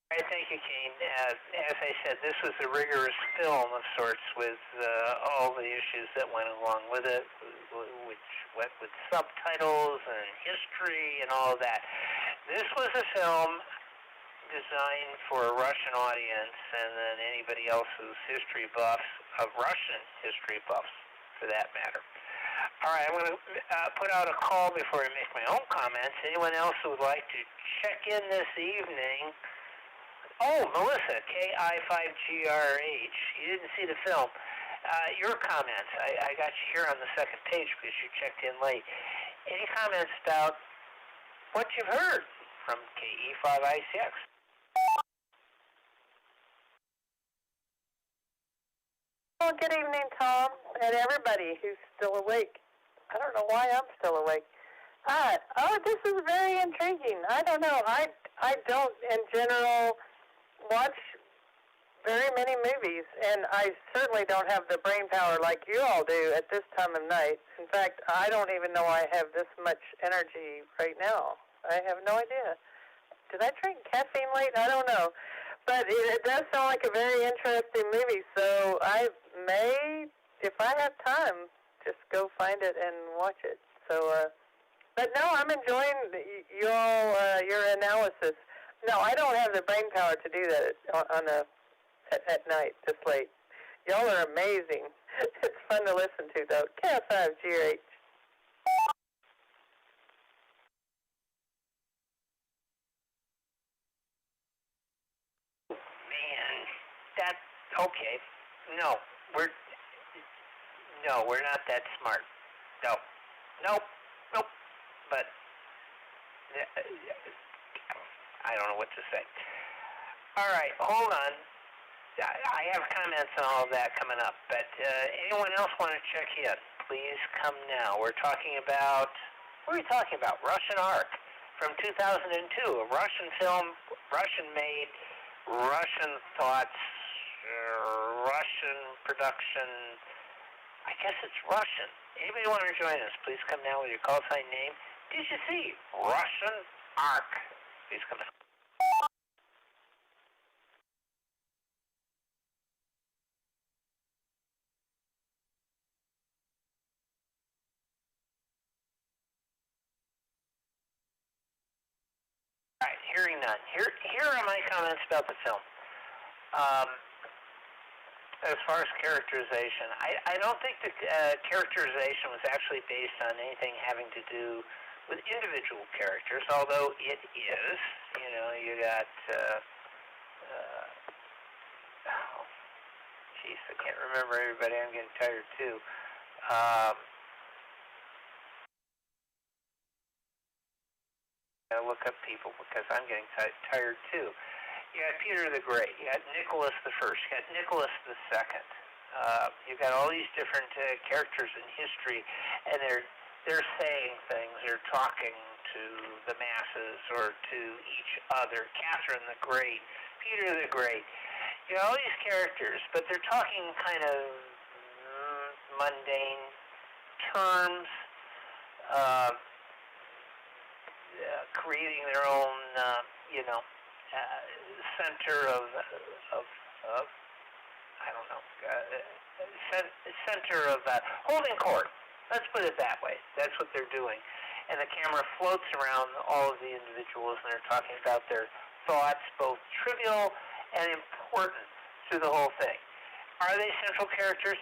All right, thank you, Kane. As I said, this was a rigorous film of sorts with all the issues that went along with it, with subtitles and history and all of that. This was a film designed for a Russian audience, and then anybody else who's history buffs, of Russian history buffs, for that matter. All right, I'm going to put out a call before I make my own comments. Anyone else who would like to check in this evening? Oh, Melissa, K-I-5-G-R-H. You didn't see the film. Your comments. I got you here on the second page because you checked in late. Any comments about what you've heard from KE5ICX? Well, good evening, Tom, and everybody who's still awake. I don't know why I'm still awake. This is very intriguing. I don't know. I don't, in general, watch very many movies, and I certainly don't have the brain power like you all do at this time of night. In fact, I don't even know I have this much energy right now. I have no idea. Did I drink caffeine late? I don't know. But it does sound like a very interesting movie, so I may, if I have time, just go find it and watch it. So, but no, I'm enjoying your analysis. No, I don't have the brain power to do that at night this late. Y'all are amazing. It's fun to listen to, though. KF5GH. Okay. No, we're not that smart. No. Nope. But I don't know what to say. All right, hold on. I have comments on all of that coming up. But anyone else want to check in? Please come now. What are we talking about? Russian Ark from 2002, a Russian film, Russian-made, Russian thoughts, Russian production. I guess it's Russian. Anybody want to join us? Please come now with your call sign name. Did you see Russian Ark? Please come now. All right, hearing none. Here are my comments about the film. As far as characterization, I don't think the characterization was actually based on anything having to do with individual characters, although it is. You know, you got, I can't remember everybody. I'm getting tired too. I look up people because I'm getting tired too. You got Peter the Great. You got Nicholas the First. You got Nicholas the Second. You got all these different characters in history, and they're saying things. They're talking to the masses or to each other. Catherine the Great, Peter the Great. You know all these characters, but they're talking kind of mundane terms. Creating their own, center of I don't know, center of holding court. Let's put it that way. That's what they're doing. And the camera floats around all of the individuals, and they're talking about their thoughts, both trivial and important, through the whole thing. Are they central characters?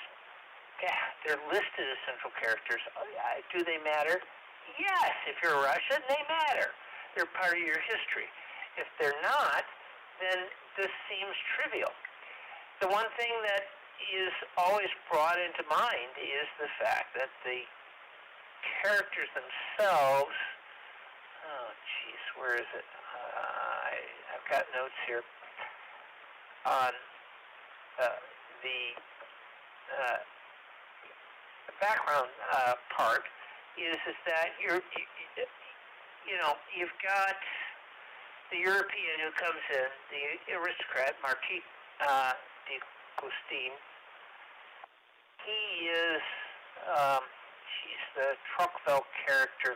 Yeah, they're listed as central characters. Do they matter? Yes, if you're Russian, they matter. They're part of your history. If they're not, then this seems trivial. The one thing that is always brought into mind is the fact that the characters themselves, where is it? I've got notes here on the background part is that you've got the European who comes in, the aristocrat, Marquis de Custine. He is, the Truckville character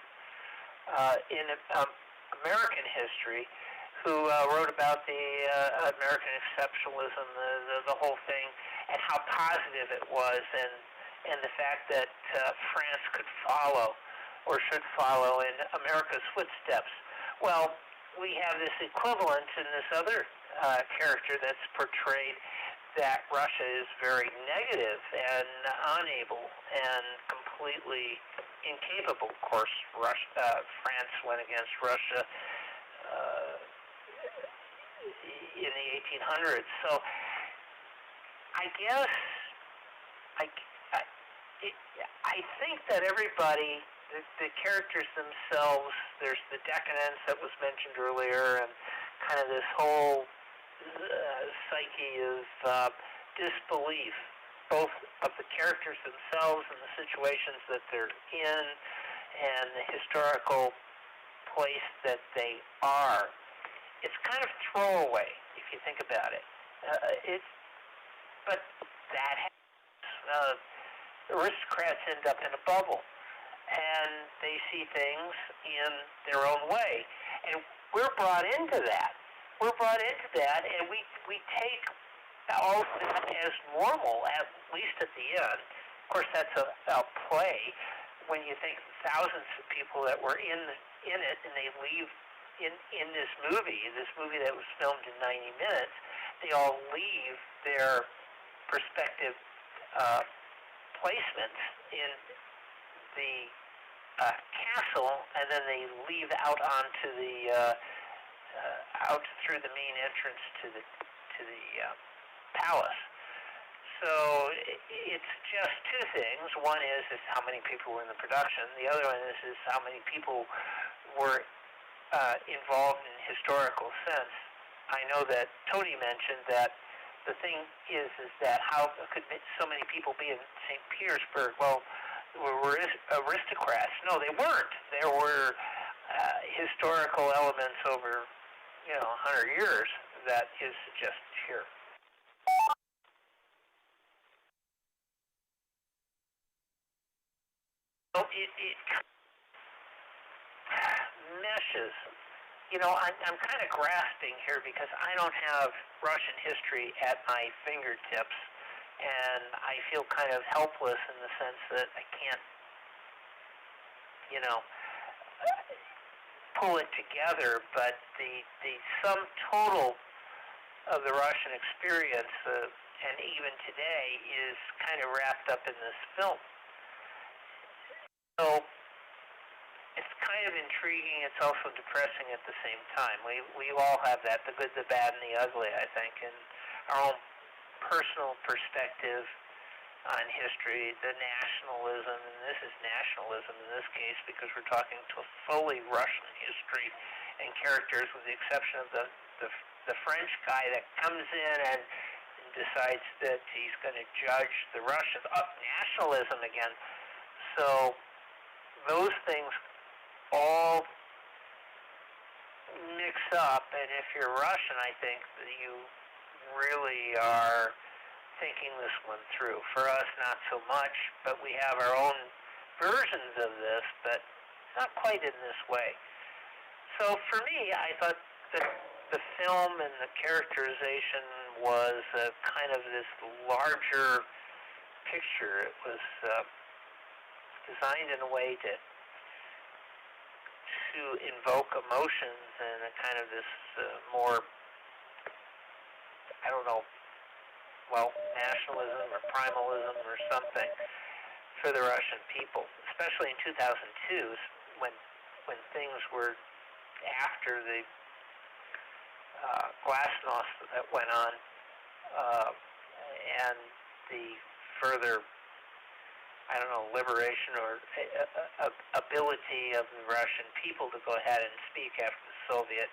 in American history who wrote about the American exceptionalism, the whole thing, and how positive it was, and the fact that France could follow or should follow in America's footsteps. Well, we have this equivalent in this other character that's portrayed that Russia is very negative and unable and completely incapable. Of course, France went against Russia in the 1800s. So I guess I think that everybody, the characters themselves, there's the decadence that was mentioned earlier, and kind of this whole psyche of disbelief, both of the characters themselves and the situations that they're in, and the historical place that they are. It's kind of throwaway if you think about it. But that happens. Aristocrats end up in a bubble, and they see things in their own way, and we're brought into that. And we take all of that as normal, at least at the end. Of course, that's a play. When you think thousands of people that were in it, and they leave in this movie that was filmed in 90 minutes, they all leave their respective placements in the castle, and then they leave out onto the out through the main entrance to the palace. So it's just two things. One is how many people were in the production. The other one is how many people were involved in historical sense. I know that Tony mentioned that the thing is that how could so many people be in St. Petersburg? Well, were aristocrats? No, they weren't. There were historical elements over 100 years that is suggested here. So it meshes. I'm kind of grasping here because I don't have Russian history at my fingertips, and I feel kind of helpless in the sense that I can't, pull it together. But the sum total of the Russian experience, and even today, is kind of wrapped up in this film. So it's kind of intriguing. It's also depressing at the same time. We all have that, the good, the bad, and the ugly, I think, in our own personal perspective on history, the nationalism, and this is nationalism in this case because we're talking to fully Russian history and characters, with the exception of the French guy that comes in and decides that he's going to judge the Russians. Nationalism again. So those things all mix up, and if you're Russian, I think that you really are thinking this one through. For us, not so much, but we have our own versions of this, but not quite in this way. So for me, I thought that the film and the characterization was kind of this larger picture. It was designed in a way to invoke emotions and a kind of this more, I don't know, nationalism or primalism or something for the Russian people, especially in 2002 when things were after the glasnost that went on and the further, I don't know, liberation or ability of the Russian people to go ahead and speak after the Soviet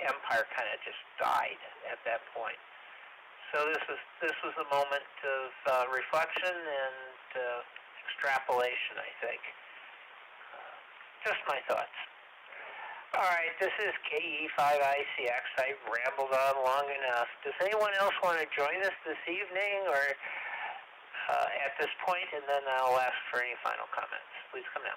empire kind of just died at that point. So this was a moment of reflection and extrapolation, I think. Just my thoughts. All right, this is KE5ICX. I've rambled on long enough. Does anyone else want to join us this evening or at this point? And then I'll ask for any final comments. Please come now.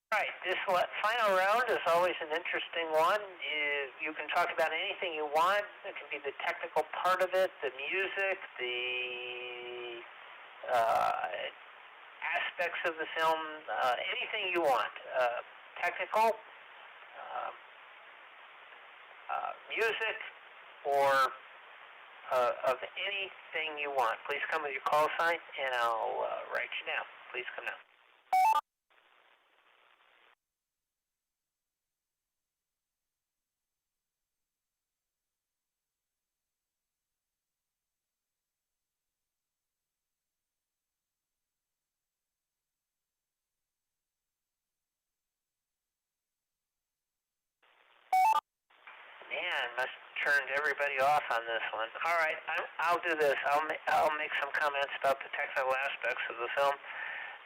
All right, this final round is always an interesting one. You can talk about anything you want. It can be the technical part of it, the music, the aspects of the film, anything you want, technical, music, or of anything you want. Please come with your call sign, and I'll write you down. Please come down. Man, must have turned everybody off on this one. All right, I'll do this. I'll make some comments about the technical aspects of the film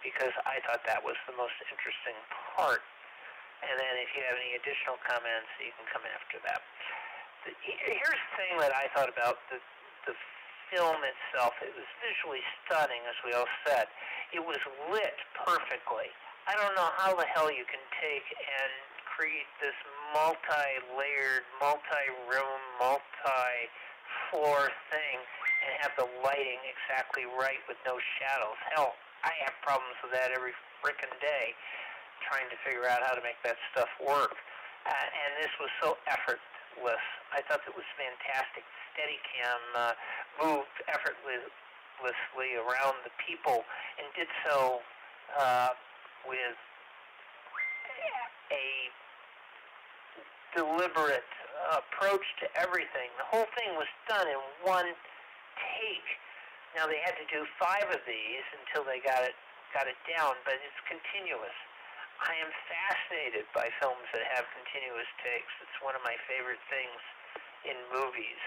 because I thought that was the most interesting part. And then if you have any additional comments, you can come after that. Here's the thing that I thought about the film itself. It was visually stunning, as we all said. It was lit perfectly. I don't know how the hell you can take and create this multi-layered, multi-room, multi-floor thing and have the lighting exactly right with no shadows. Hell, I have problems with that every frickin' day, trying to figure out how to make that stuff work. And this was so effortless. I thought it was fantastic. Steadicam moved effortlessly around the people and did so with a deliberate approach to everything. The whole thing was done in one take. Now they had to do 5 of these until they got it down, but it's continuous. I am fascinated by films that have continuous takes. It's one of my favorite things in movies.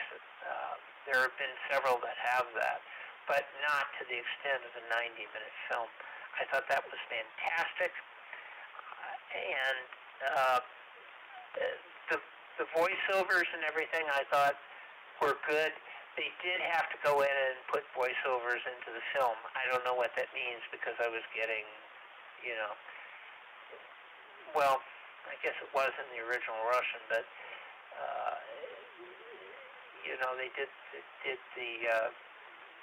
There have been several that have that, but not to the extent of a 90-minute film. I thought that was fantastic, and the voiceovers and everything I thought were good. They did have to go in and put voiceovers into the film. I don't know what that means because I was getting, well, I guess it was in the original Russian, but they did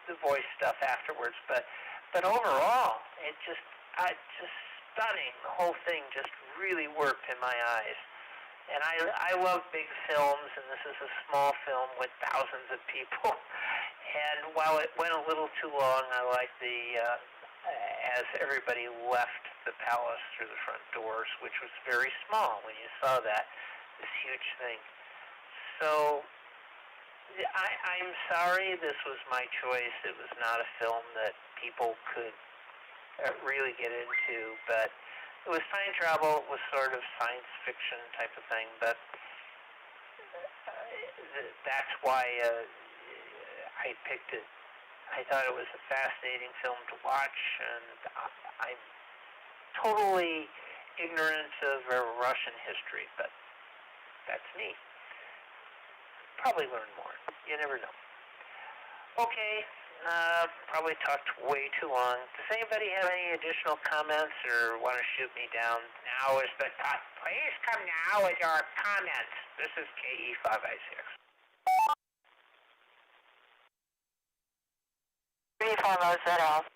the voice stuff afterwards. But overall, it just stunning. The whole thing just really worked in my eyes. And I love big films, and this is a small film with thousands of people. And while it went a little too long, I liked as everybody left the palace through the front doors, which was very small when you saw that, this huge thing. So I'm sorry, this was my choice. It was not a film that people could really get into, but it was time travel. It was sort of science fiction type of thing, but that's why I picked it. I thought it was a fascinating film to watch, and I'm totally ignorant of Russian history, but that's me. Probably learn more. You never know. Okay. Probably talked way too long. Does anybody have any additional comments or want to shoot me down? Now is the time. Please come now with your comments. This is KE5I6. 350ZL.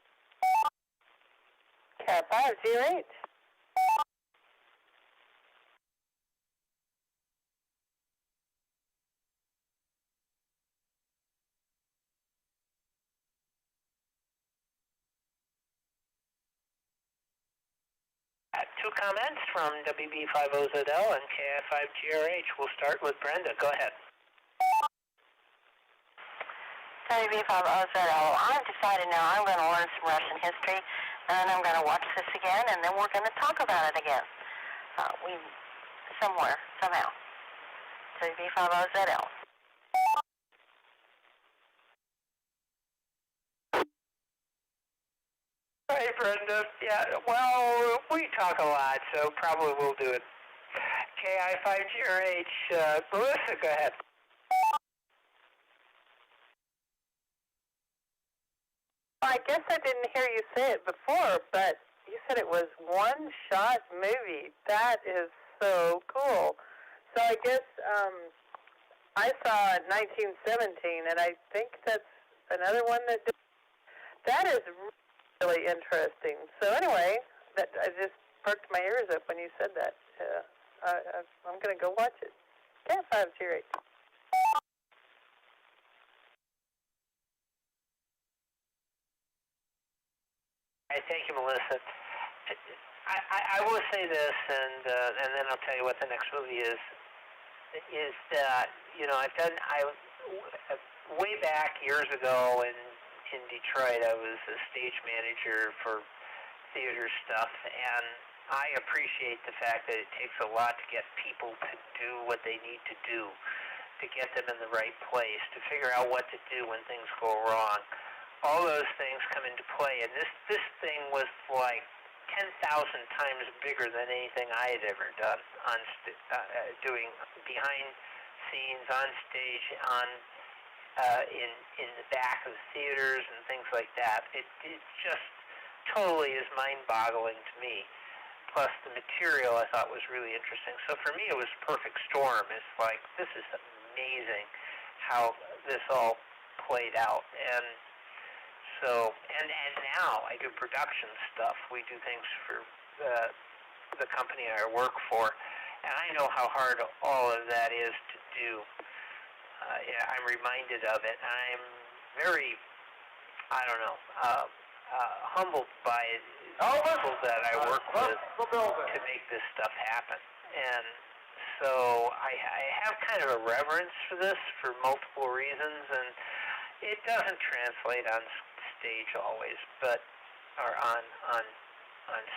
Cat 508. Two comments from WB50ZL and KI5GRH. We'll start with Brenda. Go ahead. WB50ZL. I've decided now I'm going to learn some Russian history, and I'm going to watch this again, and then we're going to talk about it again. Somehow. WB50ZL. Hey, Brenda. Yeah, well, we talk a lot, so probably we'll do it. KI5GRH. Melissa, go ahead. I guess I didn't hear you say it before, but you said it was one-shot movie. That is so cool. So I guess I saw 1917, and I think that's another one that did. That is really interesting. So anyway, that I just perked my ears up when you said that. I'm going to go watch it. Cat 508. Thank you, Melissa. I will say this, and then I'll tell you what the next movie is. Is that way back years ago in Detroit, I was a stage manager for theater stuff, and I appreciate the fact that it takes a lot to get people to do what they need to do, to get them in the right place, to figure out what to do when things go wrong. All those things come into play, and this thing was like 10,000 times bigger than anything I had ever done on doing behind scenes, on stage, in the back of the theaters and things like that. It just totally is mind-boggling to me. Plus the material I thought was really interesting. So for me it was a perfect storm. It's like, this is amazing how this all played out. And so, and now I do production stuff. We do things for the company I work for, and I know how hard all of that is to do. I'm reminded of it. I'm very, humbled by people that I work with to make this stuff happen. And so I have kind of a reverence for this for multiple reasons, and it doesn't translate on stage always, or on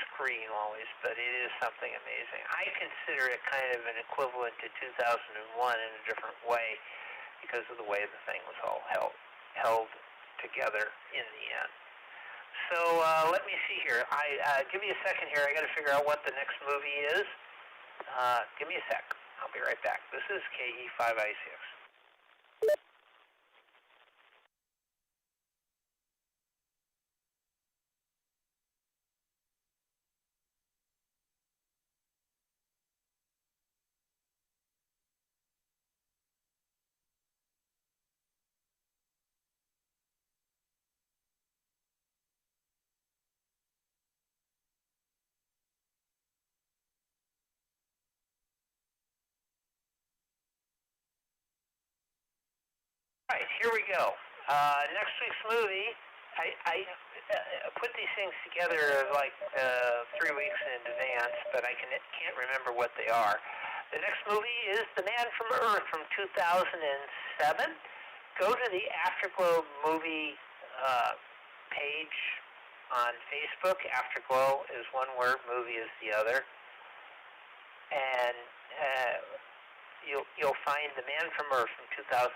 screen always, but it is something amazing. I consider it kind of an equivalent to 2001 in a different way because of the way the thing was all held together in the end. So let me see here. Give me a second here. I got to figure out what the next movie is. Give me a sec. I'll be right back. This is KE5I6. All right, here we go. Next week's movie, I put these things together like 3 weeks in advance, but I can't remember what they are. The next movie is The Man from Earth from 2007. Go to the Afterglow movie page on Facebook. Afterglow is one word, movie is the other. And you'll find The Man from Earth from 2007.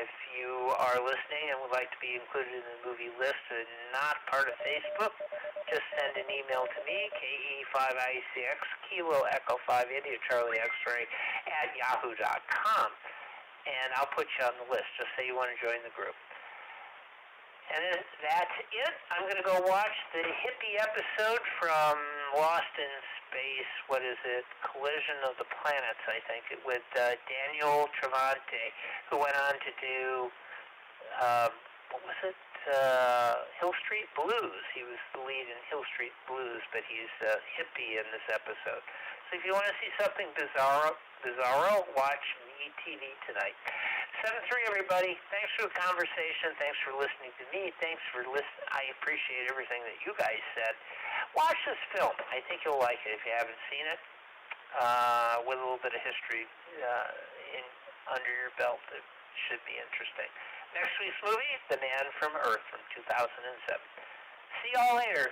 If you are listening and would like to be included in the movie list and not part of Facebook, just send an email to me, KE5ICX, Kilo Echo 5 India Charlie X-Ray at yahoo.com, and I'll put you on the list. Just say you want to join the group. And that's it. I'm going to go watch the hippie episode from Lost in Space, what is it, Collision of the Planets, I think, with Daniel Travante, who went on to do, Hill Street Blues. He was the lead in Hill Street Blues, but he's a hippie in this episode. So if you want to see something bizarro, watch TV tonight. 7-3, everybody. Thanks for the conversation. Thanks for listening to me. Thanks for listening. I appreciate everything that you guys said. Watch this film. I think you'll like it if you haven't seen it. With a little bit of history under your belt, it should be interesting. Next week's movie, The Man from Earth from 2007. See y'all later.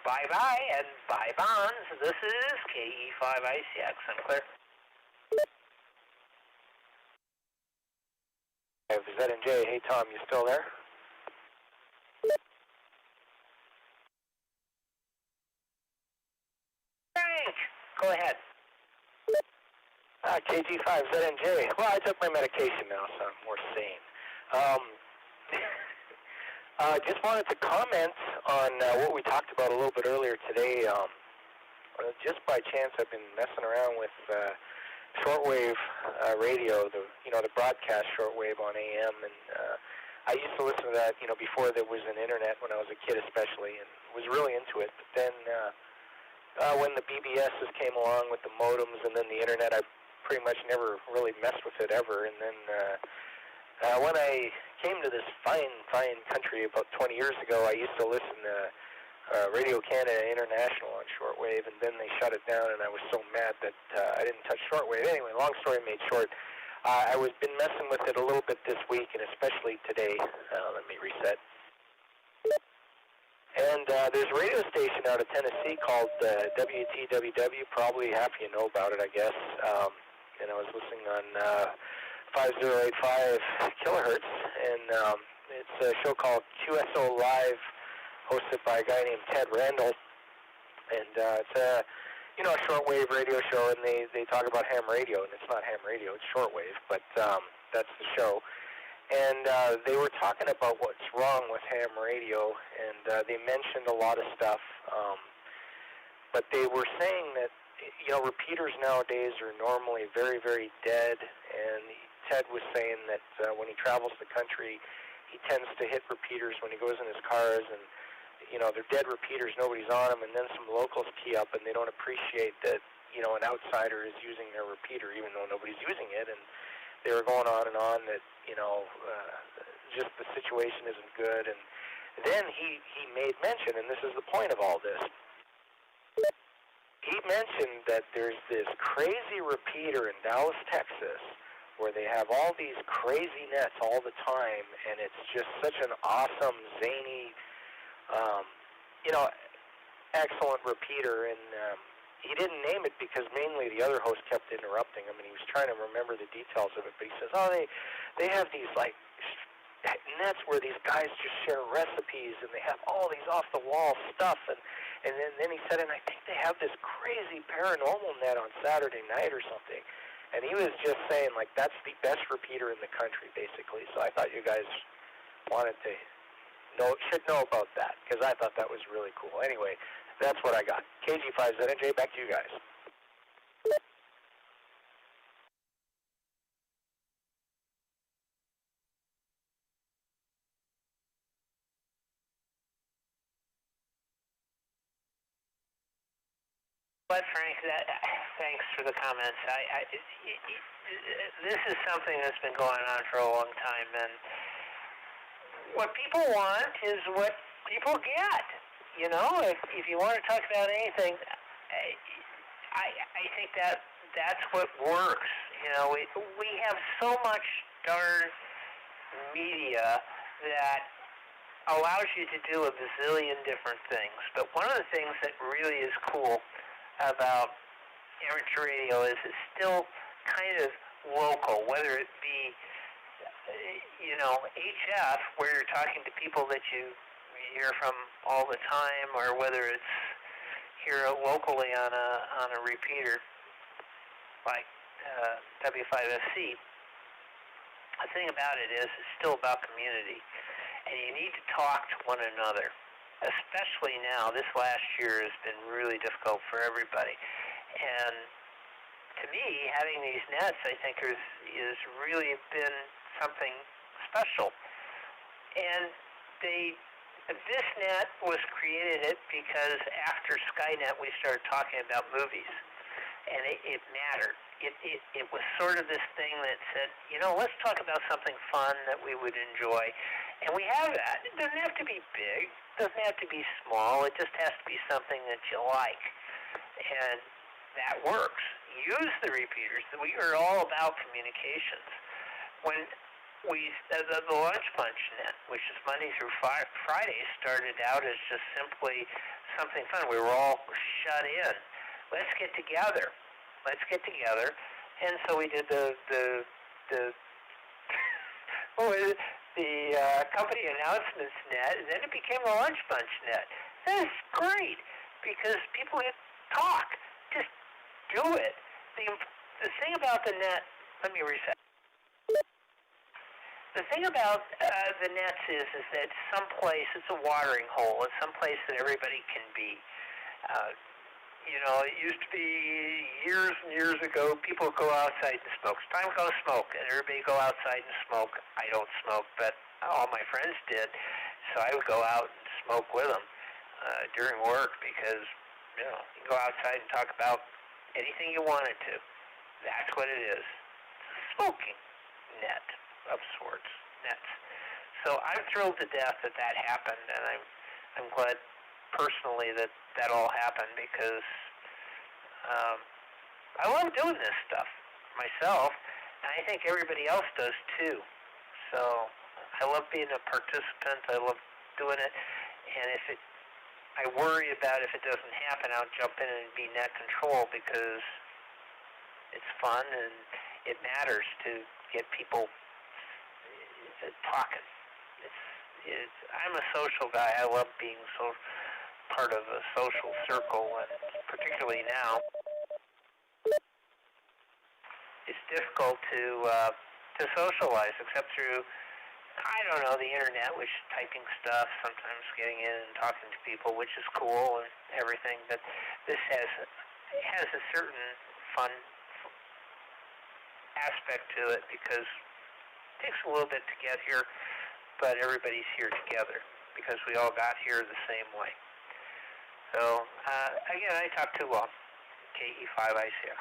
Bye-bye and bye bonds. This is KE5ICX. I'm clear. Z&J, hey Tom, you still there? Frank, go ahead. KG5, Z&J. Well, I took my medication now, so I'm more sane. Just wanted to comment on what we talked about a little bit earlier today. Just by chance, I've been messing around with shortwave radio, the broadcast shortwave on AM, and I used to listen to that, before there was an internet, when I was a kid especially, and was really into it. But then when the BBSs came along with the modems and then the internet, I pretty much never really messed with it ever. And then when I came to this fine country about 20 years ago, I used to listen to Radio Canada International on shortwave, and then they shut it down, and I was so mad that I didn't touch shortwave. Anyway, long story made short, I was been messing with it a little bit this week, and especially today. Let me reset. And there's a radio station out of Tennessee called WTWW. Probably half of you know about it, I guess. And I was listening on 5085 kilohertz, and it's a show called QSO Live, hosted by a guy named Ted Randall. And it's a shortwave radio show, and they talk about ham radio, and it's not ham radio, it's shortwave, but that's the show. And they were talking about what's wrong with ham radio, and they mentioned a lot of stuff, but they were saying that, repeaters nowadays are normally very, very dead, and Ted was saying that when he travels the country, he tends to hit repeaters when he goes in his cars, and they're dead repeaters, nobody's on them, and then some locals key up, and they don't appreciate that, an outsider is using their repeater, even though nobody's using it, and they were going on and on that, just the situation isn't good, and then he made mention, and this is the point of all this, he mentioned that there's this crazy repeater in Dallas, Texas, where they have all these crazy nets all the time, and it's just such an awesome, zany, excellent repeater, and he didn't name it because mainly the other host kept interrupting him, and he was trying to remember the details of it, but he says, they have these, nets where these guys just share recipes, and they have all these off-the-wall stuff, and then he said, and I think they have this crazy paranormal net on Saturday night or something, and he was just saying, that's the best repeater in the country, basically, so I thought you guys should know about that, because I thought that was really cool. Anyway, that's what I got. KG5ZNJ, back to you guys. But Frank, thanks for the comments. This is something that's been going on for a long time, and what people want is what people get. If you want to talk about anything, I think that's what works. We have so much darn media that allows you to do a bazillion different things. But one of the things that really is cool about amateur radio is it's still kind of local, whether it be HF, where you're talking to people that you hear from all the time, or whether it's here locally on a repeater like W5SC. The thing about it is it's still about community, and you need to talk to one another. Especially now, this last year has been really difficult for everybody. And to me, having these nets, I think, is really been something special. And this net was created because after Skynet, we started talking about movies, and it mattered. It was sort of this thing that said, let's talk about something fun that we would enjoy. And we have that. It doesn't have to be big. It doesn't have to be small. It just has to be something that you like. And that works. Use the repeaters. We are all about communications. When the Lunch Bunch net, which is Monday through Friday, started out as just simply something fun. We were all shut in. Let's get together. And so we did the company announcements net, and then it became the Lunch Bunch net. That's great, because people get talk. Just do it. The thing about the net, let me reset. The thing about the nets is that someplace, it's a watering hole. It's someplace that everybody can be. You know, it used to be years and years ago, people would go outside and smoke. It's time to go smoke, and everybody go outside and smoke. I don't smoke, but all my friends did, so I would go out and smoke with them during work because, you know, you can go outside and talk about anything you wanted to. That's what it is. Smoking net of sorts, nets. So I'm thrilled to death that that happened, and I'm glad personally that that all happened because I love doing this stuff myself, and I think everybody else does too. So I love being a participant. I love doing it, and I worry about if it doesn't happen, I'll jump in and be net control because it's fun and it matters to get people talking. I'm a social guy. I love being part of a social circle, and particularly now, it's difficult to socialize except through, I don't know, the internet, which is typing stuff, sometimes getting in and talking to people, which is cool and everything. But this has a certain fun aspect to it because it takes a little bit to get here, but everybody's here together because we all got here the same way. So, again, I talked too long. KE5ICX.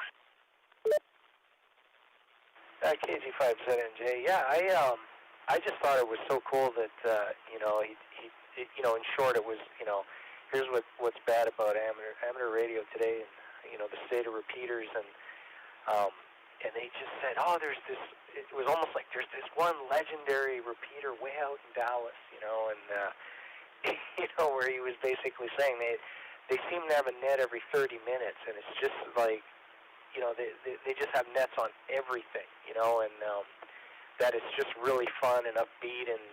KG5ZNJ. Yeah, I just thought it was so cool that you know, he you know, in short, it was, you know, here's what's bad about amateur radio today, and you know, the state of repeaters, and they just said, oh, there's this. It was almost like there's this one legendary repeater way out in Dallas, you know, and you know, where he was basically saying they seem to have a net every 30 minutes, and it's just like, you know, they just have nets on everything, you know, and that it's just really fun and upbeat, and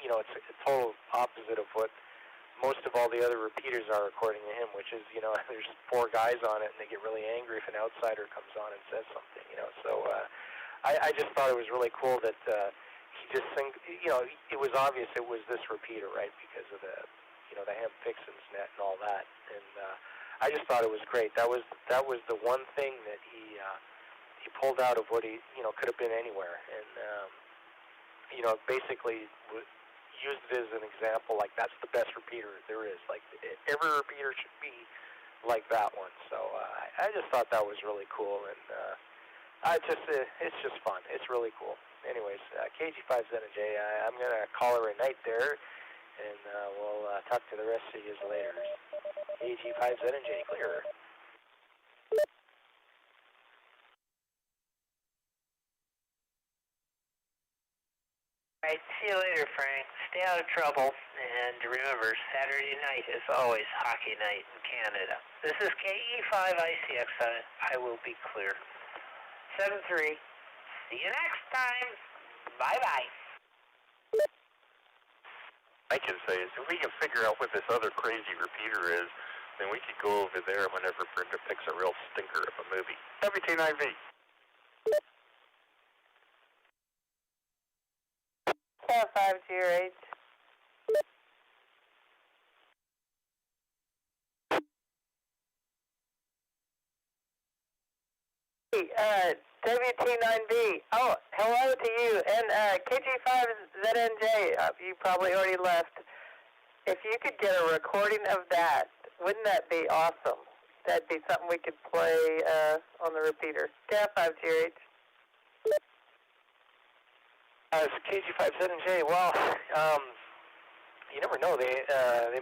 you know, it's a total opposite of what most of all the other repeaters are according to him, which is, you know, there's 4 guys on it, and they get really angry if an outsider comes on and says something, you know. So I just thought it was really cool that he just you know, it was obvious it was this repeater, right, because of the, you know, the Ham Fixins net and all that, and I just thought it was great. That was the one thing that he pulled out of what he, you know, could have been anywhere, and you know, basically used it as an example, like that's the best repeater there is. Like every repeater should be like that one. So I just thought that was really cool, and it's just fun. It's really cool. Anyways, KG5ZJ, I'm gonna call her a night there, and we'll talk to the rest of you later. KG5ZJ, clear. All right, see you later, Frank. Stay out of trouble, and remember, Saturday night is always hockey night in Canada. This is KE5ICX. I will be clear. 7-3. See you next time. Bye-bye. I can say is if we can figure out what this other crazy repeater is, then we could go over there whenever Brenda picks a real stinker of a movie. WT9V. KF508. WT9B. Oh, hello to you. And KG5ZNJ, you probably already left. If you could get a recording of that, wouldn't that be awesome? That'd be something we could play on the repeater. KF5GH. It's KG5ZNJ. Well, you never know. They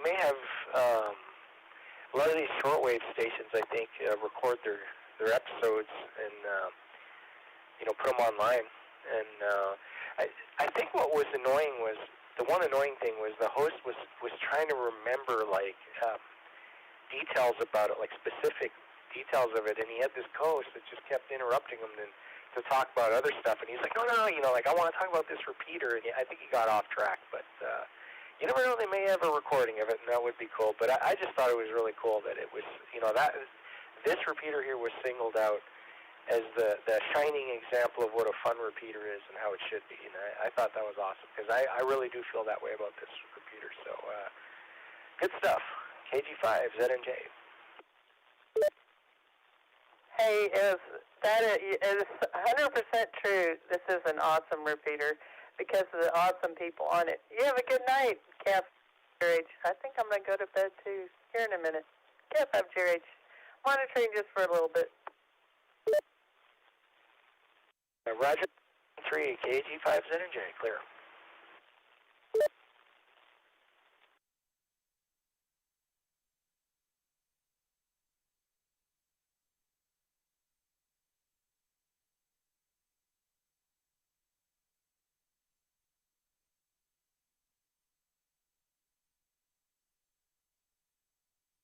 may have a lot of these shortwave stations, I think, record their episodes and you know, put them online. And I think what was annoying was, the one annoying thing was the host was trying to remember like details about it, like specific details of it, and he had this co-host that just kept interrupting him to talk about other stuff, and he's like, no, you know, like, I want to talk about this repeater, and I think he got off track, but you never know, they may have a recording of it, and that would be cool. But I just thought it was really cool that it was, you know, that this repeater here was singled out as the shining example of what a fun repeater is and how it should be. And I thought that was awesome, because I really do feel that way about this repeater. So good stuff. KG5, ZNJ. Hey, that is 100% true. This is an awesome repeater because of the awesome people on it. You have a good night, KF5GRH. I think I'm going to go to bed, too, here in a minute. KF5GRH, monitoring just for a little bit. Roger, 3 KG5 ZNJ, clear.